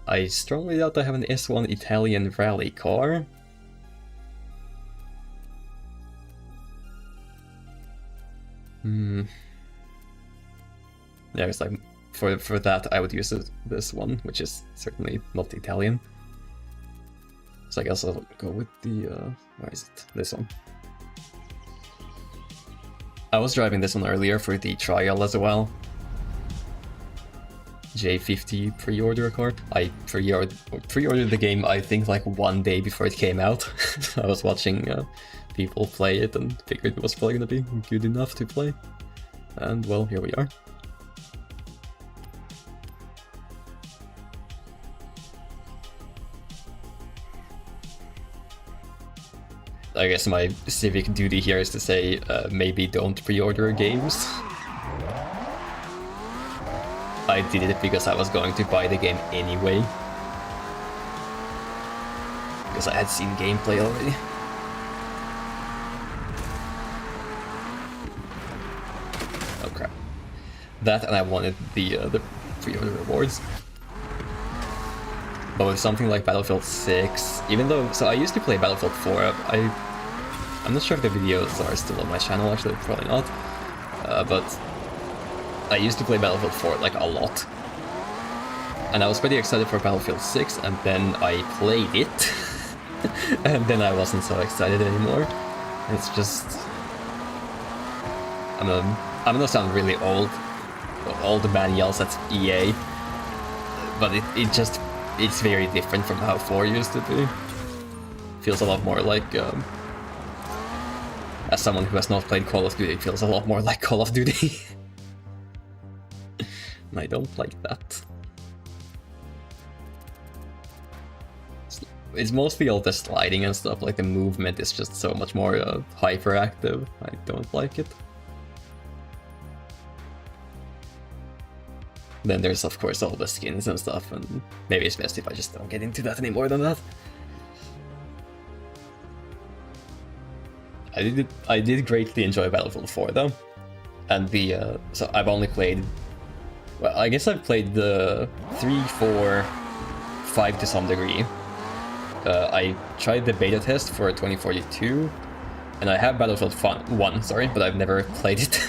I strongly doubt I have an S1 Italian rally car. Yeah, it's like... For that, I would use this one, which is certainly not Italian. So I guess I'll go with the... where is it? This one. I was driving this one earlier for the trial as well. J50 pre-order car. I pre-ordered the game, I think, like 1 day before it came out. I was watching people play it and figured it was probably gonna be good enough to play. And well, here we are. I guess my civic duty here is to say, maybe don't pre-order games. I did it because I was going to buy the game anyway. Because I had seen gameplay already. Oh crap. That, and I wanted the pre-order rewards. But with something like Battlefield 6, even though... so I used to play Battlefield 4, I'm not sure if the videos are still on my channel, actually, probably not. But I used to play Battlefield 4 like a lot. And I was pretty excited for Battlefield 6, and then I played it. And then I wasn't so excited anymore. It's just... I'm gonna sound really old. Old man yells at EA. But it just... it's very different from how 4 used to be. Feels a lot more like... as someone who has not played Call of Duty, it feels a lot more like Call of Duty. And I don't like that. It's mostly all the sliding and stuff, like the movement is just so much more hyperactive. I don't like it. Then there's of course all the skins and stuff, and maybe it's best if I just don't get into that any more than that. I did greatly enjoy Battlefield 4 though, and the so I've only played, well, I guess I've played the 3, 4, 5 to some degree. I tried the beta test for 2042, and I have Battlefield 1, sorry, but I've never played it.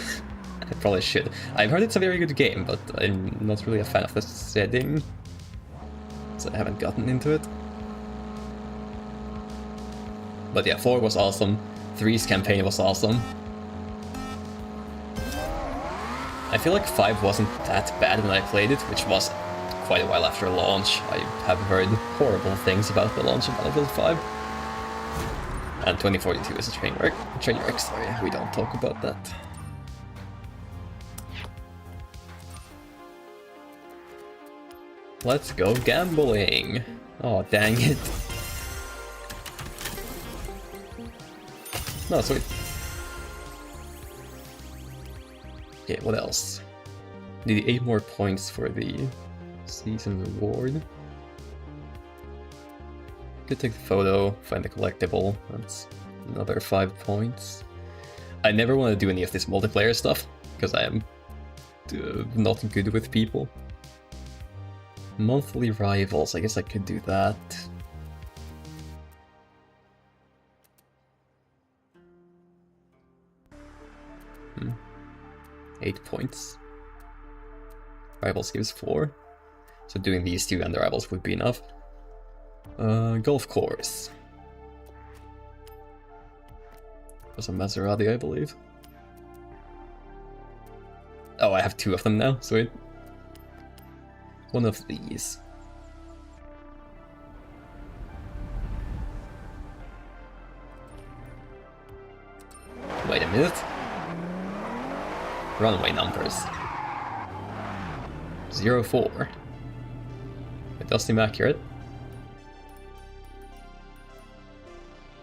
I probably should. I've heard it's a very good game, but I'm not really a fan of the setting, so I haven't gotten into it. But yeah, 4 was awesome. 3's campaign was awesome. I feel like 5 wasn't that bad when I played it, which was quite a while after launch. I have heard horrible things about the launch of Battlefield 5. And 2042 is a train wreck, sorry, we don't talk about that. Let's go gambling! Oh, dang it. No, sweet. Okay, what else? Need 8 more points for the season reward. Could take the photo, find the collectible, that's another 5 points. I never want to do any of this multiplayer stuff, because I am not good with people. Monthly rivals, I guess I could do that. 8 points. Rivals gives 4. So doing these 2 and the rivals would be enough. Golf course. There's a Maserati, I believe. Oh, I have 2 of them now, sweet. One of these. Wait a minute. Runway numbers. 04. It does seem accurate.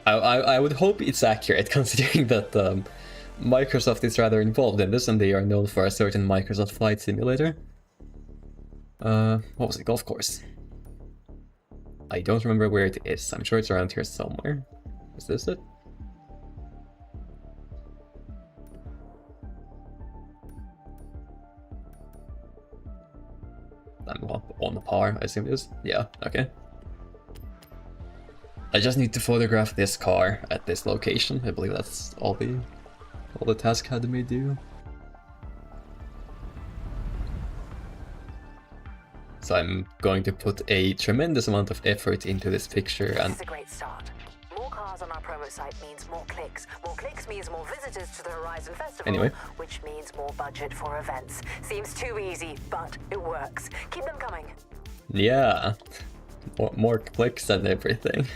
I would hope it's accurate, considering that Microsoft is rather involved in this, and they are known for a certain Microsoft Flight Simulator. What was it? Golf course. I don't remember where it is. I'm sure it's around here somewhere. Is this it? I'm on the par, I assume it is. Yeah, okay. I just need to photograph this car at this location. I believe that's all the task had me do. So I'm going to put a tremendous amount of effort into this picture, and this is a great start. More cars on our promo site means more clicks. More clicks means more visitors to the Horizon Festival, anyway, which means more budget for events. Seems too easy, but it works. Keep them coming. Yeah, more clicks and everything.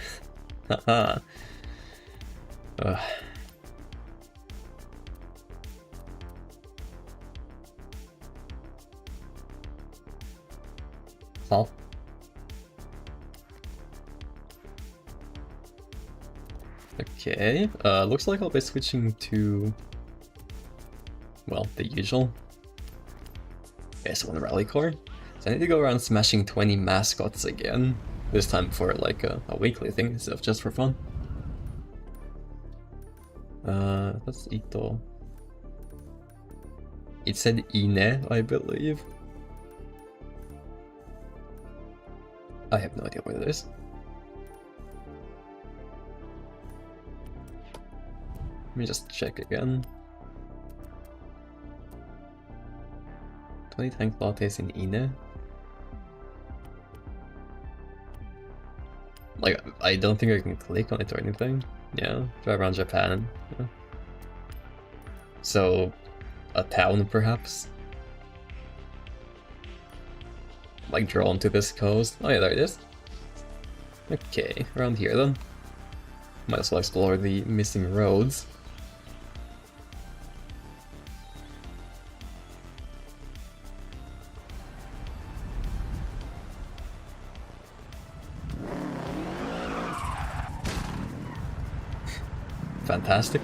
Haha. Huh? Okay, looks like I'll be switching to, well, the usual S1 rally car. So I need to go around smashing 20 mascots again, this time for like a weekly thing instead of just for fun. That's Ito. It said Ine, I believe. I have no idea what it is. Let me just check again. 20 tank lattes in Ine. Like, I don't think I can click on it or anything. Yeah, drive around Japan. Yeah. So, a town perhaps? Like drawn to this coast. Oh yeah, there it is. Okay, around here then. Might as well explore the missing roads. Fantastic.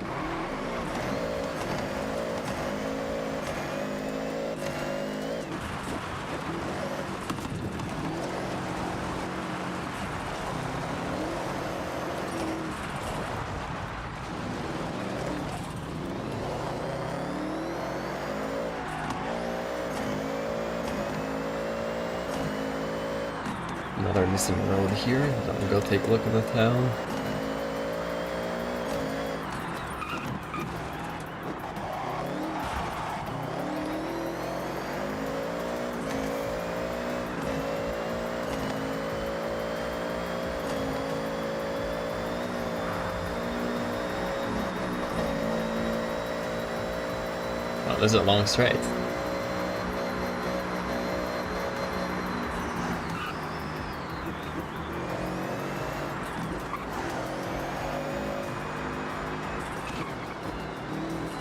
Another missing road here. I'll go take a look at the town. Oh, this is a long straight.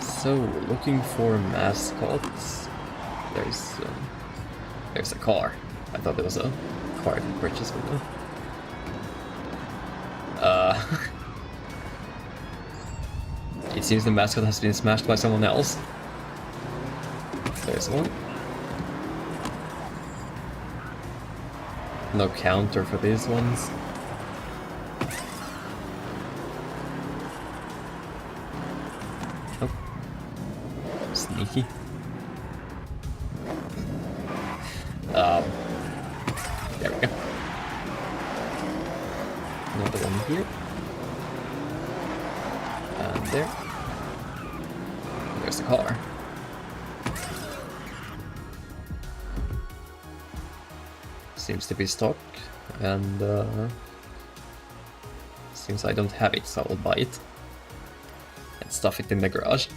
So, looking for mascots. There's a car. I thought there was a car to purchase with them. It seems the mascot has been smashed by someone else. There's one. No counter for these ones. Sneaky. There we go. Another one here. And there. There's the car. seems to be stock, and since I don't have it, so I'll buy it and stuff it in the garage.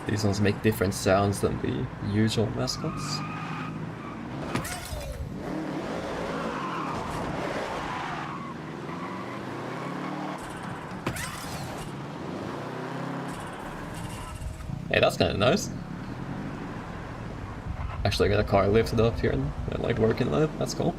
These ones make different sounds than the usual mascots. Hey, that's kind of nice. Actually, I got a car lifted up here and I like working on it. That's cool.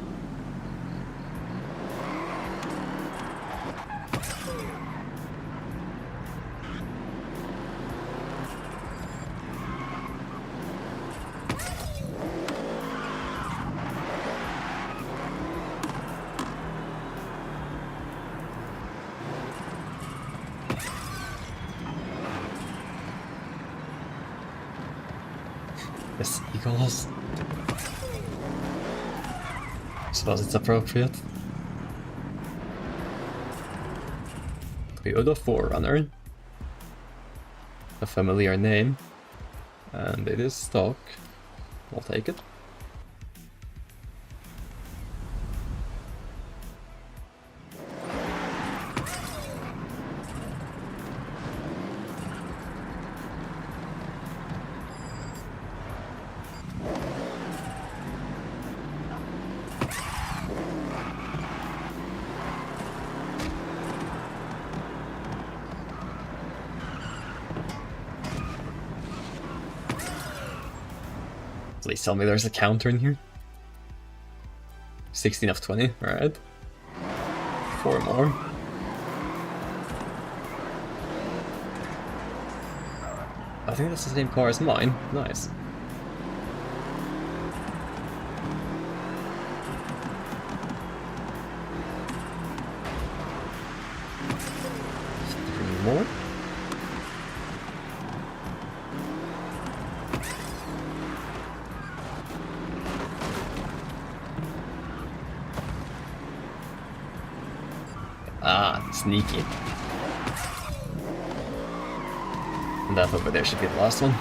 The seagulls. I suppose it's appropriate. Toyota 4Runner. A familiar name. And it is stock. I'll take it. Please tell me there's a counter in here. 16 of 20, alright. 4 more. I think that's the same car as mine. Nice. Three more. Ah, sneaky. And that over there should be the last one.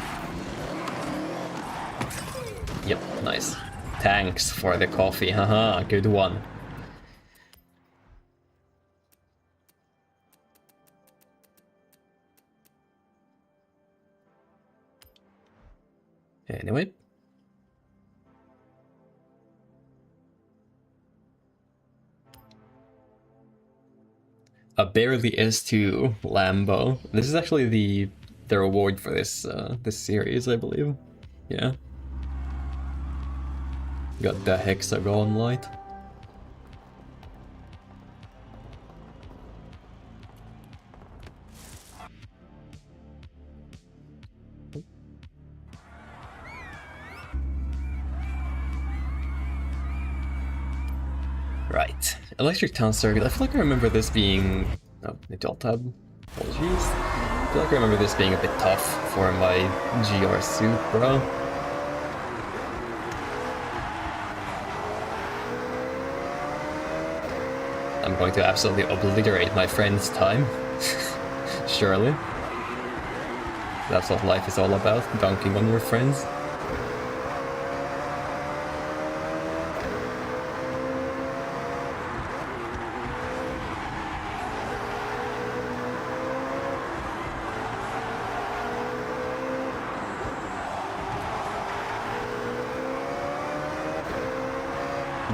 Yep, nice. Thanks for the coffee, haha, good one. Anyway. A barely S2 Lambo. This is actually the reward for this this series, I believe. Yeah. Got the hexagon light. Right. Electric Town Circuit. I feel like I remember this being... Oh, the alt tab. Apologies. I feel like I remember this being a bit tough for my GR Supra. I'm going to absolutely obliterate my friend's time. Surely. That's what life is all about, dunking on your friends.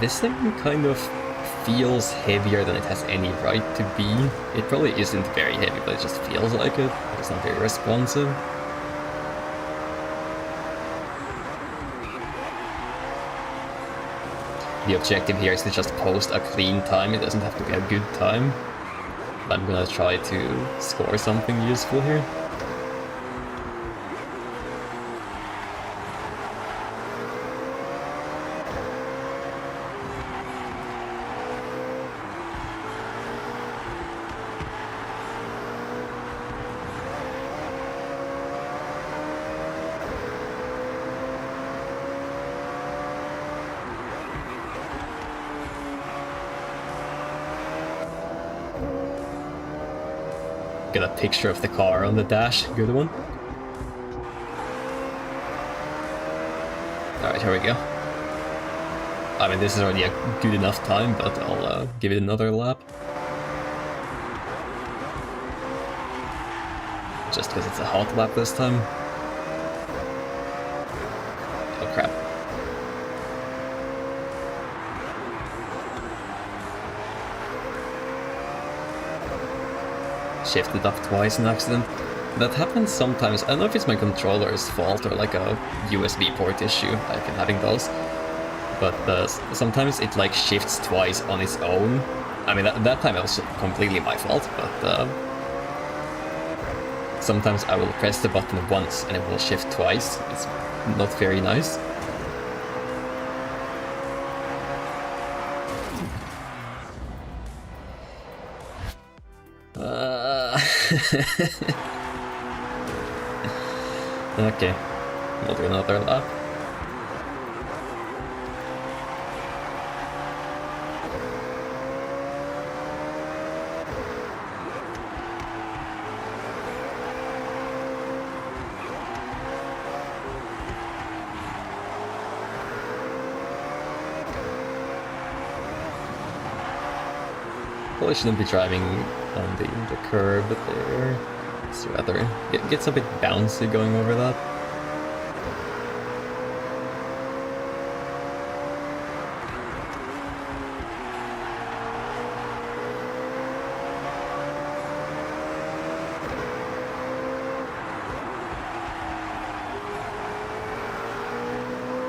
This thing kind of feels heavier than it has any right to be. It probably isn't very heavy, but it just feels like it. It's not very responsive. The objective here is to just post a clean time. It doesn't have to be a good time. I'm gonna try to score something useful here. get a picture of the car on the dash. Good one. Alright, here we go. I mean, this is already a good enough time, but I'll give it another lap. Just because it's a hot lap this time. Oh crap. Shifted up twice in accident. That happens sometimes. I don't know if it's my controller's fault or like a USB port issue. I've been having those. But sometimes it like shifts twice on its own. I mean, that time it was completely my fault, but sometimes I will press the button once and it will shift twice. It's not very nice. Okay, we'll do another lap. Probably shouldn't be driving on the curb there. It's rather it gets a bit bouncy going over that.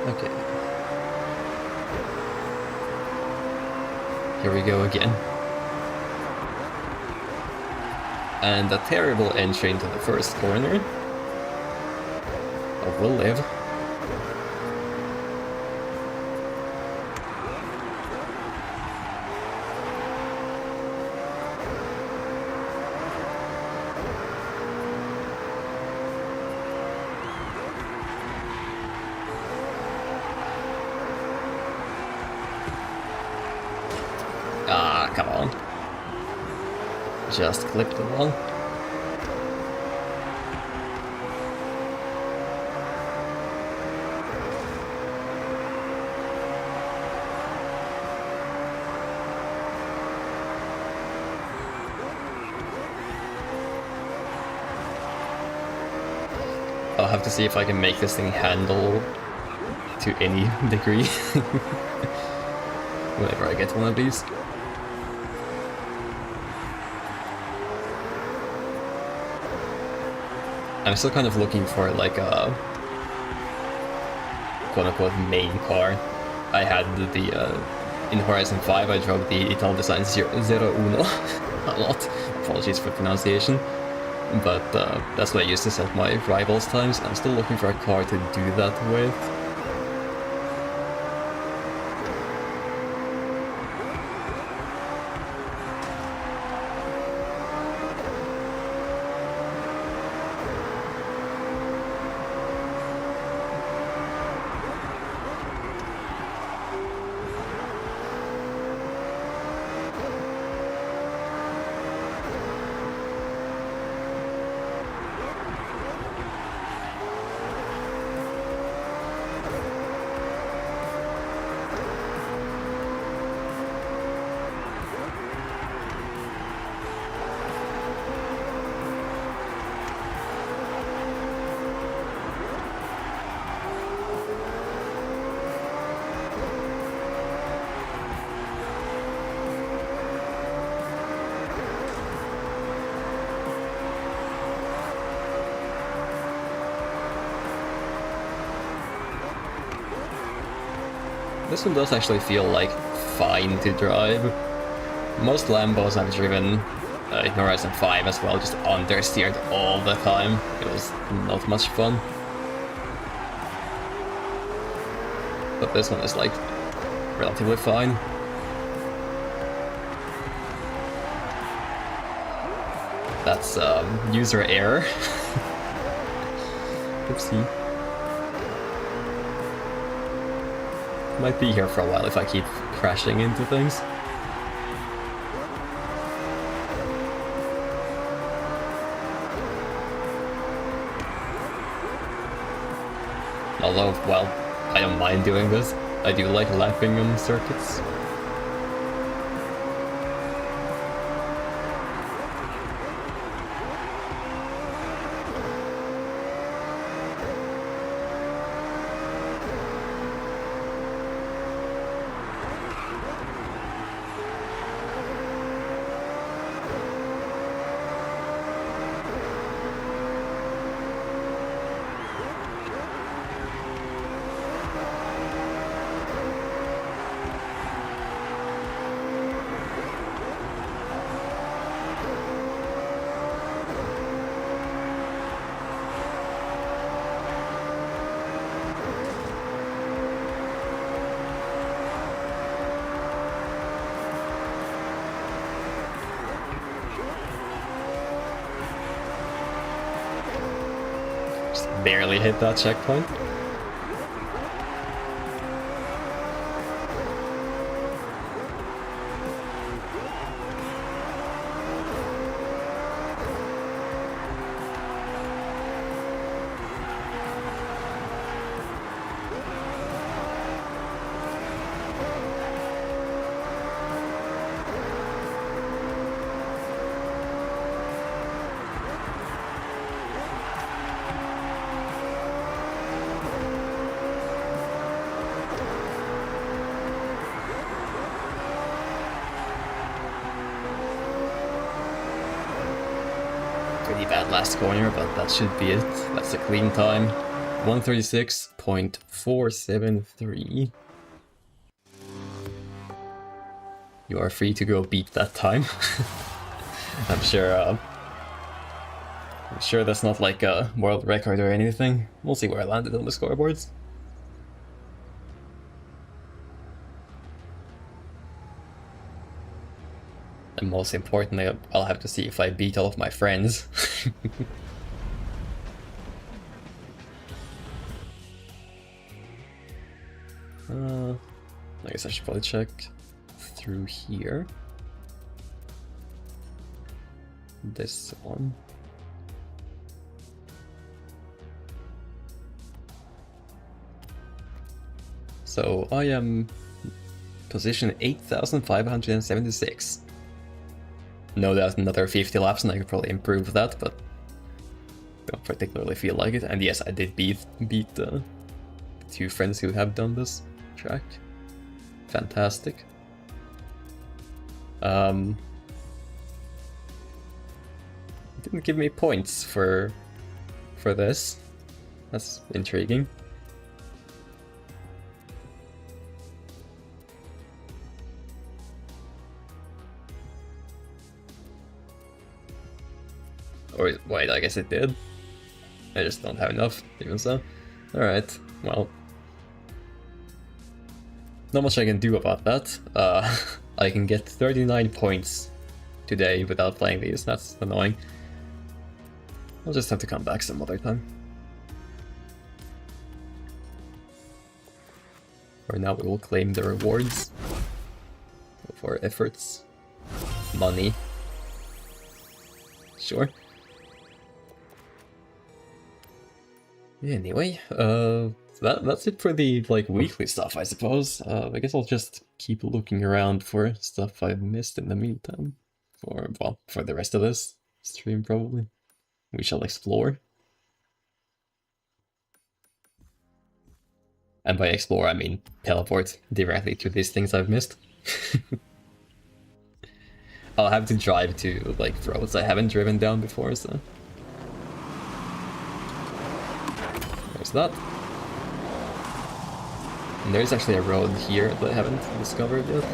Okay. Here we go again. And a terrible entry into the first corner. But we'll live. Ah, come on. Just clipped the wall. I'll have to see if I can make this thing handle to any degree whenever I get one of these. I'm still kind of looking for like a quote-unquote main car. I had in Horizon 5 I drove the Ital Design Zero Uno a lot. Apologies for pronunciation. But that's what I used to set my rivals times. I'm still looking for a car to do that with. This one does actually feel like fine to drive. Most Lambos I've driven in Horizon 5 as well, just understeered all the time. It was not much fun. But this one is like relatively fine. That's user error. Oopsie. Might be here for a while if I keep crashing into things. Although, well, I don't mind doing this. I do like lapping on circuits. Barely hit that checkpoint. Pretty bad last corner, but that should be it. That's a clean time. 136.473. You are free to go beat that time. I'm sure that's not like a world record or anything. We'll see where I landed on the scoreboards. And most importantly, I'll have to see if I beat all of my friends. I guess I should probably check through here. This one. So I am position 8,576. No doubt another 50 laps and I could probably improve that, but don't particularly feel like it. And yes, I did beat the two friends who have done this track. Fantastic. It didn't give me points for this. That's intriguing. Or wait, I guess it did. I just don't have enough, even so. Alright, well. Not much I can do about that. I can get 39 points today without playing these, that's annoying. I'll just have to come back some other time. For now we will claim the rewards for efforts. Money. Sure. Anyway, that's it for the weekly stuff, I suppose. I guess I'll just keep looking around for stuff I've missed in the meantime. For the rest of this stream, probably. We shall explore. And by explore, I mean teleport directly to these things I've missed. I'll have to drive to roads I haven't driven down before, so. There's that. And there's actually a road here that I haven't discovered yet.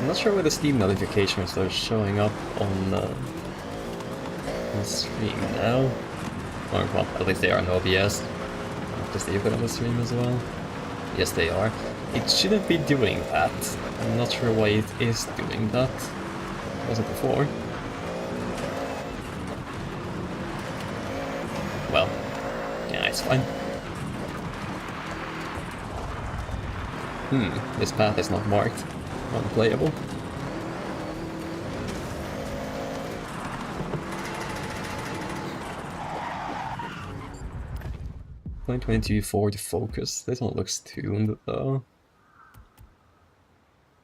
I'm not sure why the Steam notifications are showing up on the stream now. Or, well, at least they are on OBS. Just leave it on the stream as well. Yes, they are. It shouldn't be doing that. I'm not sure why it is doing that. It wasn't before. Well, yeah, it's fine. This path is not marked. Unplayable. .22 Ford Focus. This one looks tuned though.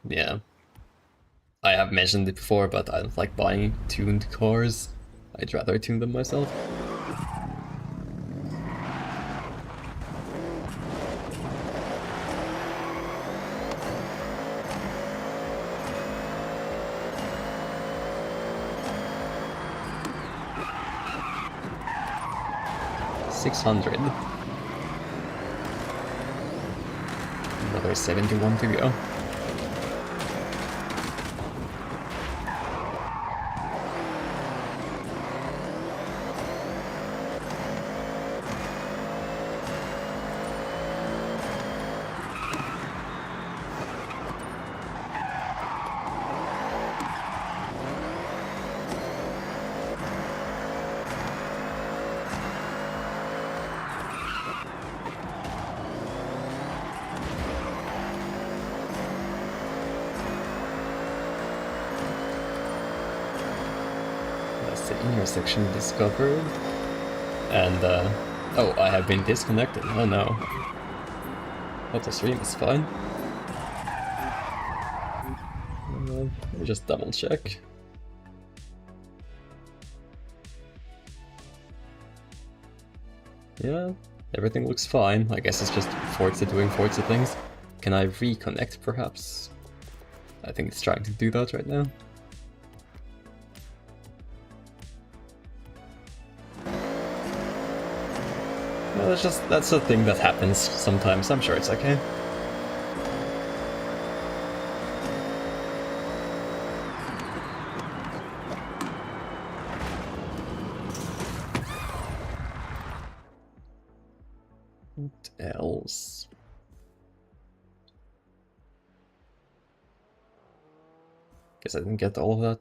Yeah. I have mentioned it before, but I don't like buying tuned cars. I'd rather tune them myself. $600. Another 71 to go. Intersection discovered, and oh, I have been disconnected. Oh no. But the stream is fine. Let me just double check. Yeah, everything looks fine. I guess it's just Forza doing Forza things. Can I reconnect perhaps? I think it's trying to do that right now. No, that's a thing that happens sometimes. I'm sure it's okay. What else? Guess I didn't get all of that.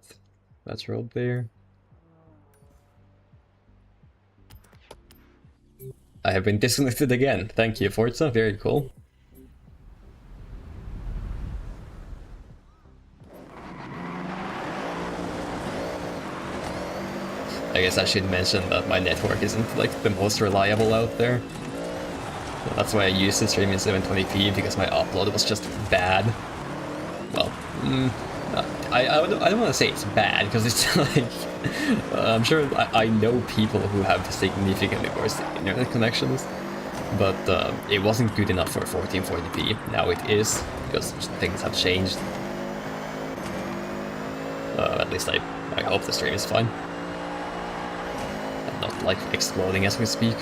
That's road there. I have been disconnected again. Thank you, Forza. Very cool. I guess I should mention that my network isn't like the most reliable out there. That's why I used to stream in 720p, because my upload was just bad. Well, I don't want to say it's bad, because it's like... I'm sure I know people who have significantly worse internet connections, but it wasn't good enough for 1440p. Now it is, because things have changed. At least I hope the stream is fine. And not like exploding as we speak.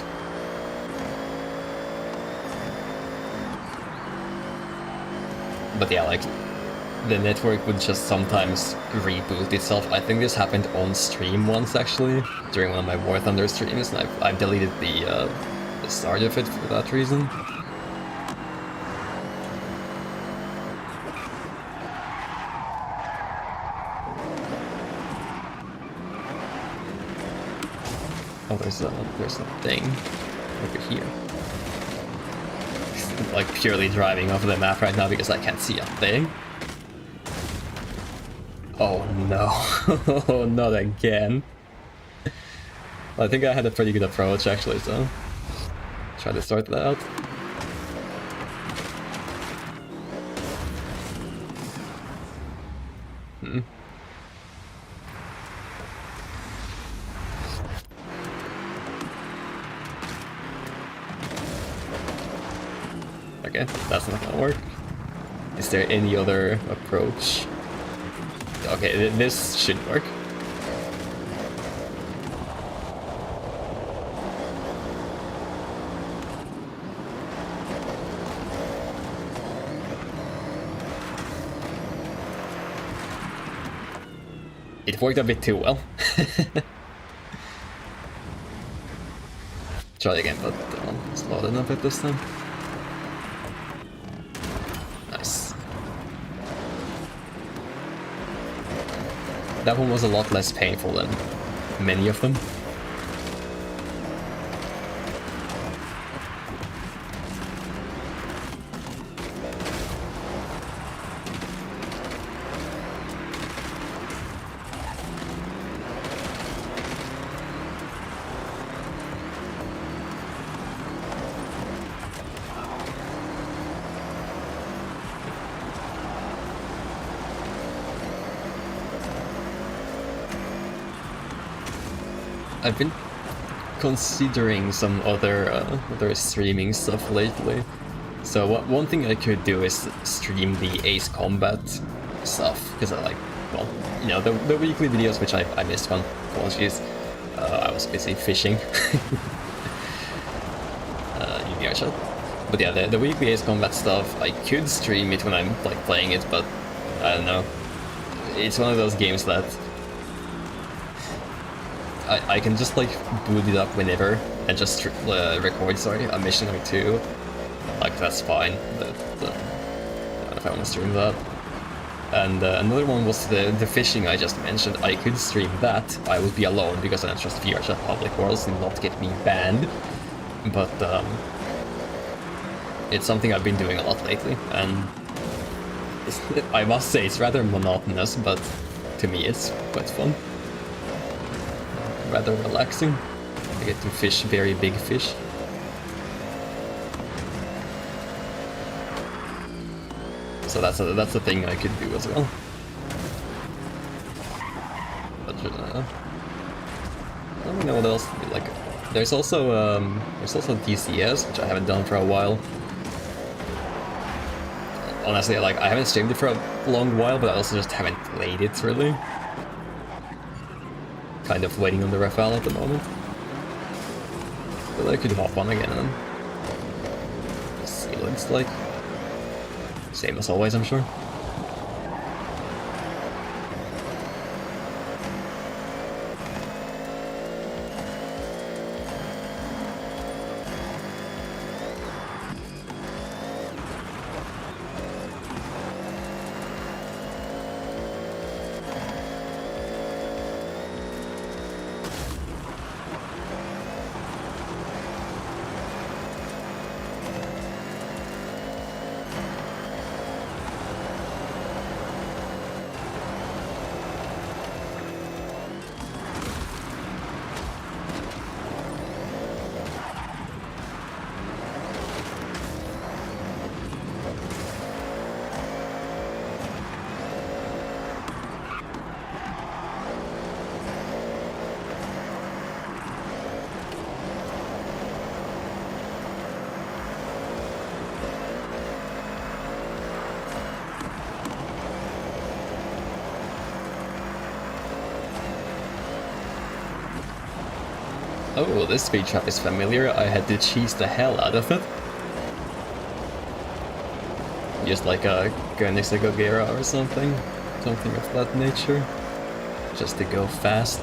But yeah, like, the network would just sometimes reboot itself. I think this happened on stream once, actually, during one of my War Thunder streams, and I've deleted the start of it for that reason. Oh, there's a thing over here. I'm, like, purely driving off the map right now because I can't see a thing. Oh no, not again. I think I had a pretty good approach actually, so try to sort that out. Okay, that's not gonna work. Is there any other approach? Okay, this should work. it worked a bit too well. Try again, but slow down a bit this time. Nice. That one was a lot less painful than many of them. I've been considering some other streaming stuff lately. So one thing I could do is stream the Ace Combat stuff, because I like, well, you know, the weekly videos, which I missed one. Apologies, I was busy fishing. Chat. But yeah, the weekly Ace Combat stuff, I could stream it when I'm like playing it, but I don't know. It's one of those games that I can just like boot it up whenever and just record, a mission or two. Like, that's fine, but I don't know if I want to stream that. And another one was the fishing I just mentioned. I could stream that. I would be alone because I don't trust VRChat Public Worlds and not get me banned. But it's something I've been doing a lot lately, and I must say it's rather monotonous, but to me it's quite fun. Rather relaxing. I get to fish very big fish. So that's a thing I could do as well. But I don't know what else. Like, there's also DCS, which I haven't done for a while. Honestly, like, I haven't streamed it for a long while, but I also just haven't played it really. Kind of waiting on the Rafale at the moment. But I could hop on again and see what it's like. Same as always, I'm sure. Oh, this speed trap is familiar. I had to cheese the hell out of it. Just like a Gönix Gogera or something. Something of that nature. Just to go fast.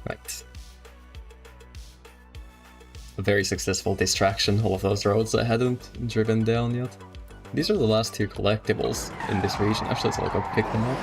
Right. A very successful distraction, all of those roads I hadn't driven down yet. These are the last two collectibles in this region. Actually, let's all go pick them up.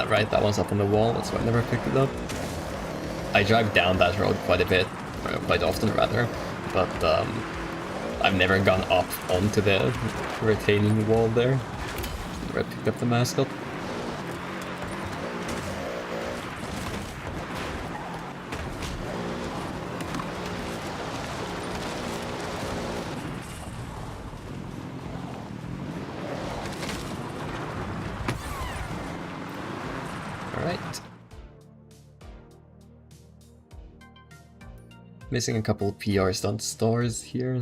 right, that one's up on the wall, that's why I never picked it up. I drive down that road quite a bit, or quite often rather, but I've never gone up onto the retaining wall there. Never picked up the mascot. Alright. Missing a couple PR stunt stars here.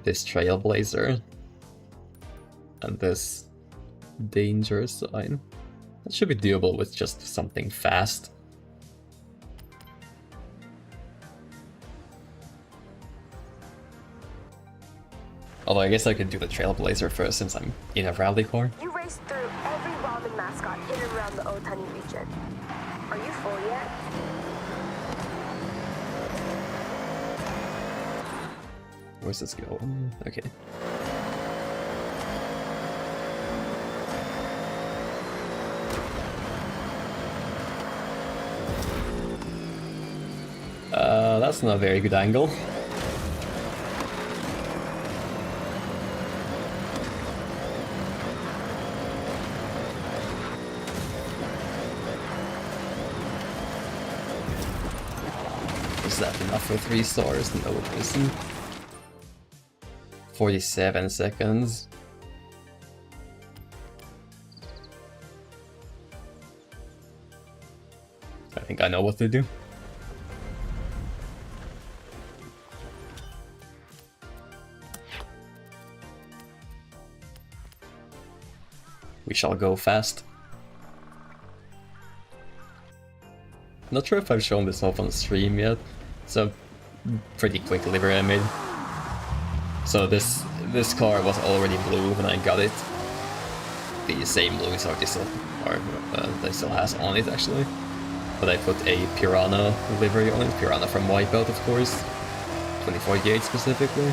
This Trailblazer. And this Danger sign. That should be doable with just something fast. Although I guess I could do the Trailblazer first since I'm in a rally car. You raced through every ramen mascot in and around the Otani region. Are you full yet? Where's this going? Okay. That's not a very good angle. Is that enough for 3 stars? No, it isn't. 47 seconds. I think I know what to do. We shall go fast. Not sure if I've shown this off on stream yet. It's a pretty quick livery I made. So this car was already blue when I got it. The same blue as they still has on it actually. But I put a Piranha livery on it, Piranha from Wipeout of course. 2048 specifically.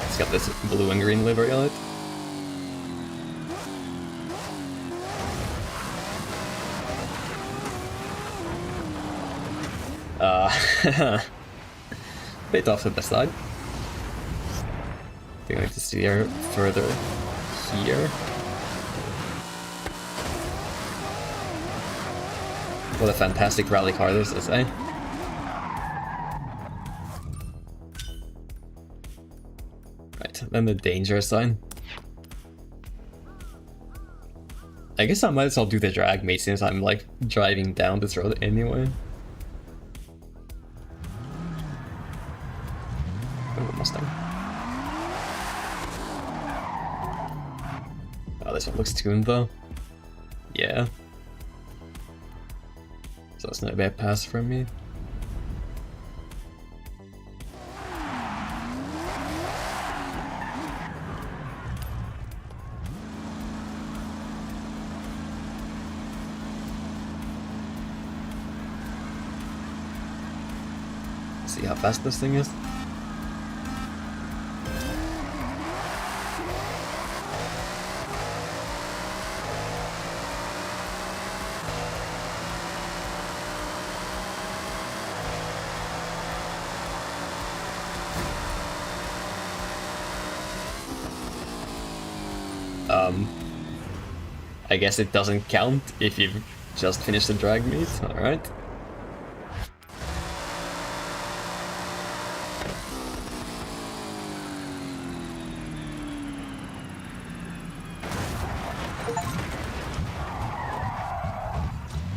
It's got this blue and green livery on it. Bit off to the side. I think I need to steer further here. What a fantastic rally car this is, eh? Right, then the danger sign. I guess I might as well do the drag meet since I'm like driving down this road anyway. Oh, Mustang. Oh, this one looks tuned though. Yeah. So that's not a bad pass from me. See how fast this thing is. I guess it doesn't count if you've just finished the drag meet, alright.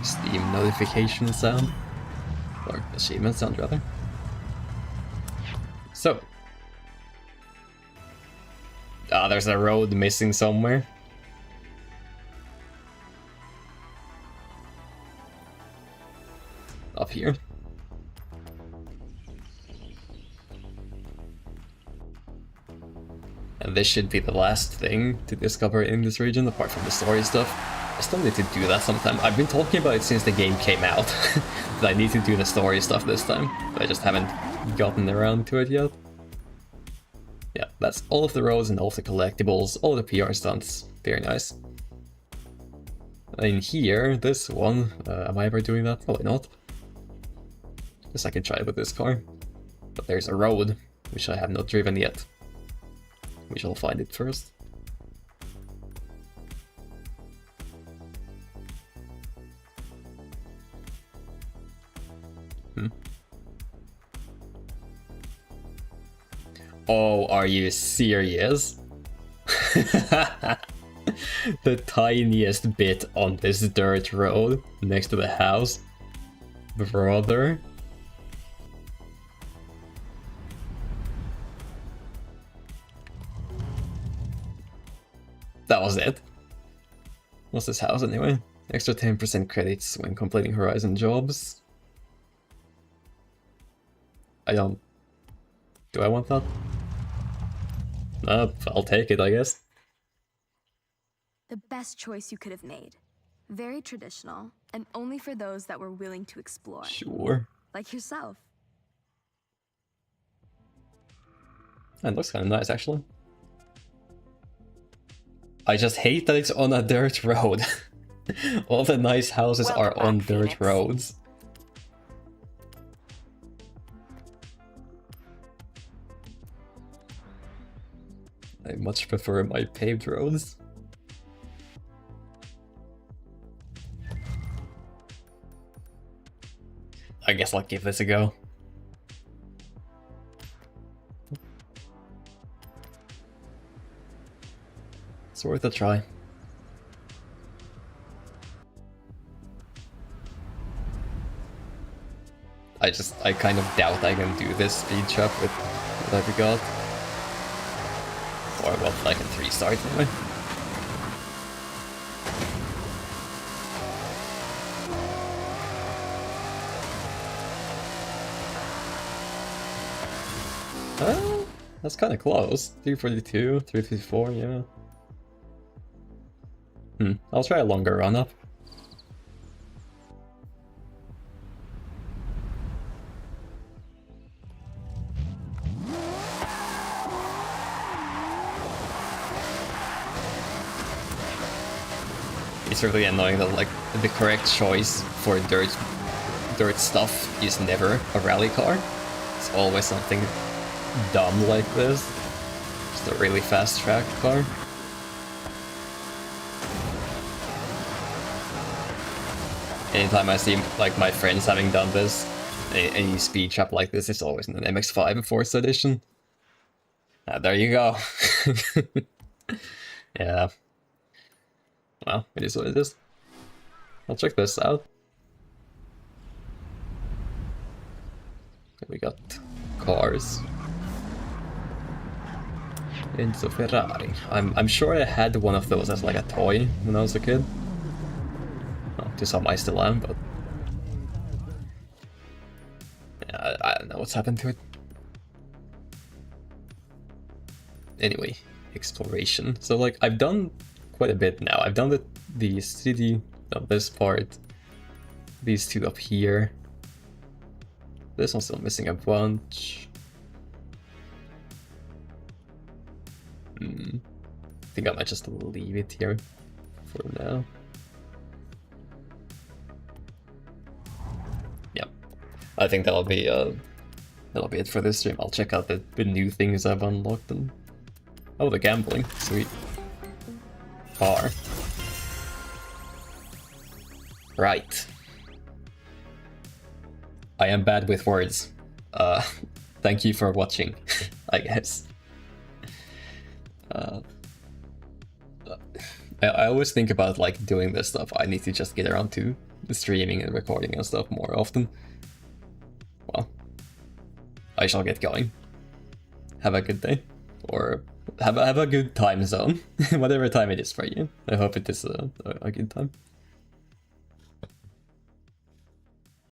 Steam notification sound, or achievement sound rather. So, there's a road missing somewhere. Up here. And this should be the last thing to discover in this region, apart from the story stuff. I still need to do that sometime. I've been talking about it since the game came out, that I need to do the story stuff this time, but I just haven't gotten around to it yet. Yeah, that's all of the roads and all of the collectibles, all of the PR stunts. Very nice. In here, this one, am I ever doing that? Probably not. Guess I can try it with this car. But there's a road, which I have not driven yet. We shall find it first. Oh, are you serious? The tiniest bit on this dirt road next to the house? Brother? That was it. What's this house anyway? Extra 10% credits when completing Horizon jobs. I don't... Do I want that? I'll take it, I guess. The best choice you could have made. Very traditional, and only for those that were willing to explore. Sure. Like yourself. It looks kind of nice, actually. I just hate that it's on a dirt road. All the nice houses are on dirt roads. I much prefer my paved roads. I guess I'll give this a go. It's worth a try. I kind of doubt I can do this speed trap with what I've got. Or well, I can 3-star it anyway. That's kind of close. 342, 354, yeah. I'll try a longer run up. It's really annoying that like the correct choice for dirt stuff is never a rally car. It's always something dumb like this. Just a really fast track car. Anytime I see like my friends having done this, any speed trap like this, it's always in an MX-5 Forza edition. There you go. Yeah. Well, it is what it is. I'll check this out. We got cars. Enzo Ferrari. I'm sure I had one of those as like a toy when I was a kid. Well, to some I still am, but yeah, I don't know what's happened to it. Anyway, exploration. So like I've done quite a bit now. I've done the city of this part, these two up here. This one's still missing a bunch. I think I might just leave it here for now. Yeah, I think that'll be it for this stream. I'll check out the new things I've unlocked and oh, the gambling, sweet. Car. Right. I am bad with words. Thank you for watching, I guess. I always think about like doing this stuff. I need to just get around to streaming and recording and stuff more often. Well, I shall get going. Have a good day, or have a good time zone, whatever time it is for you. I hope it is a good time.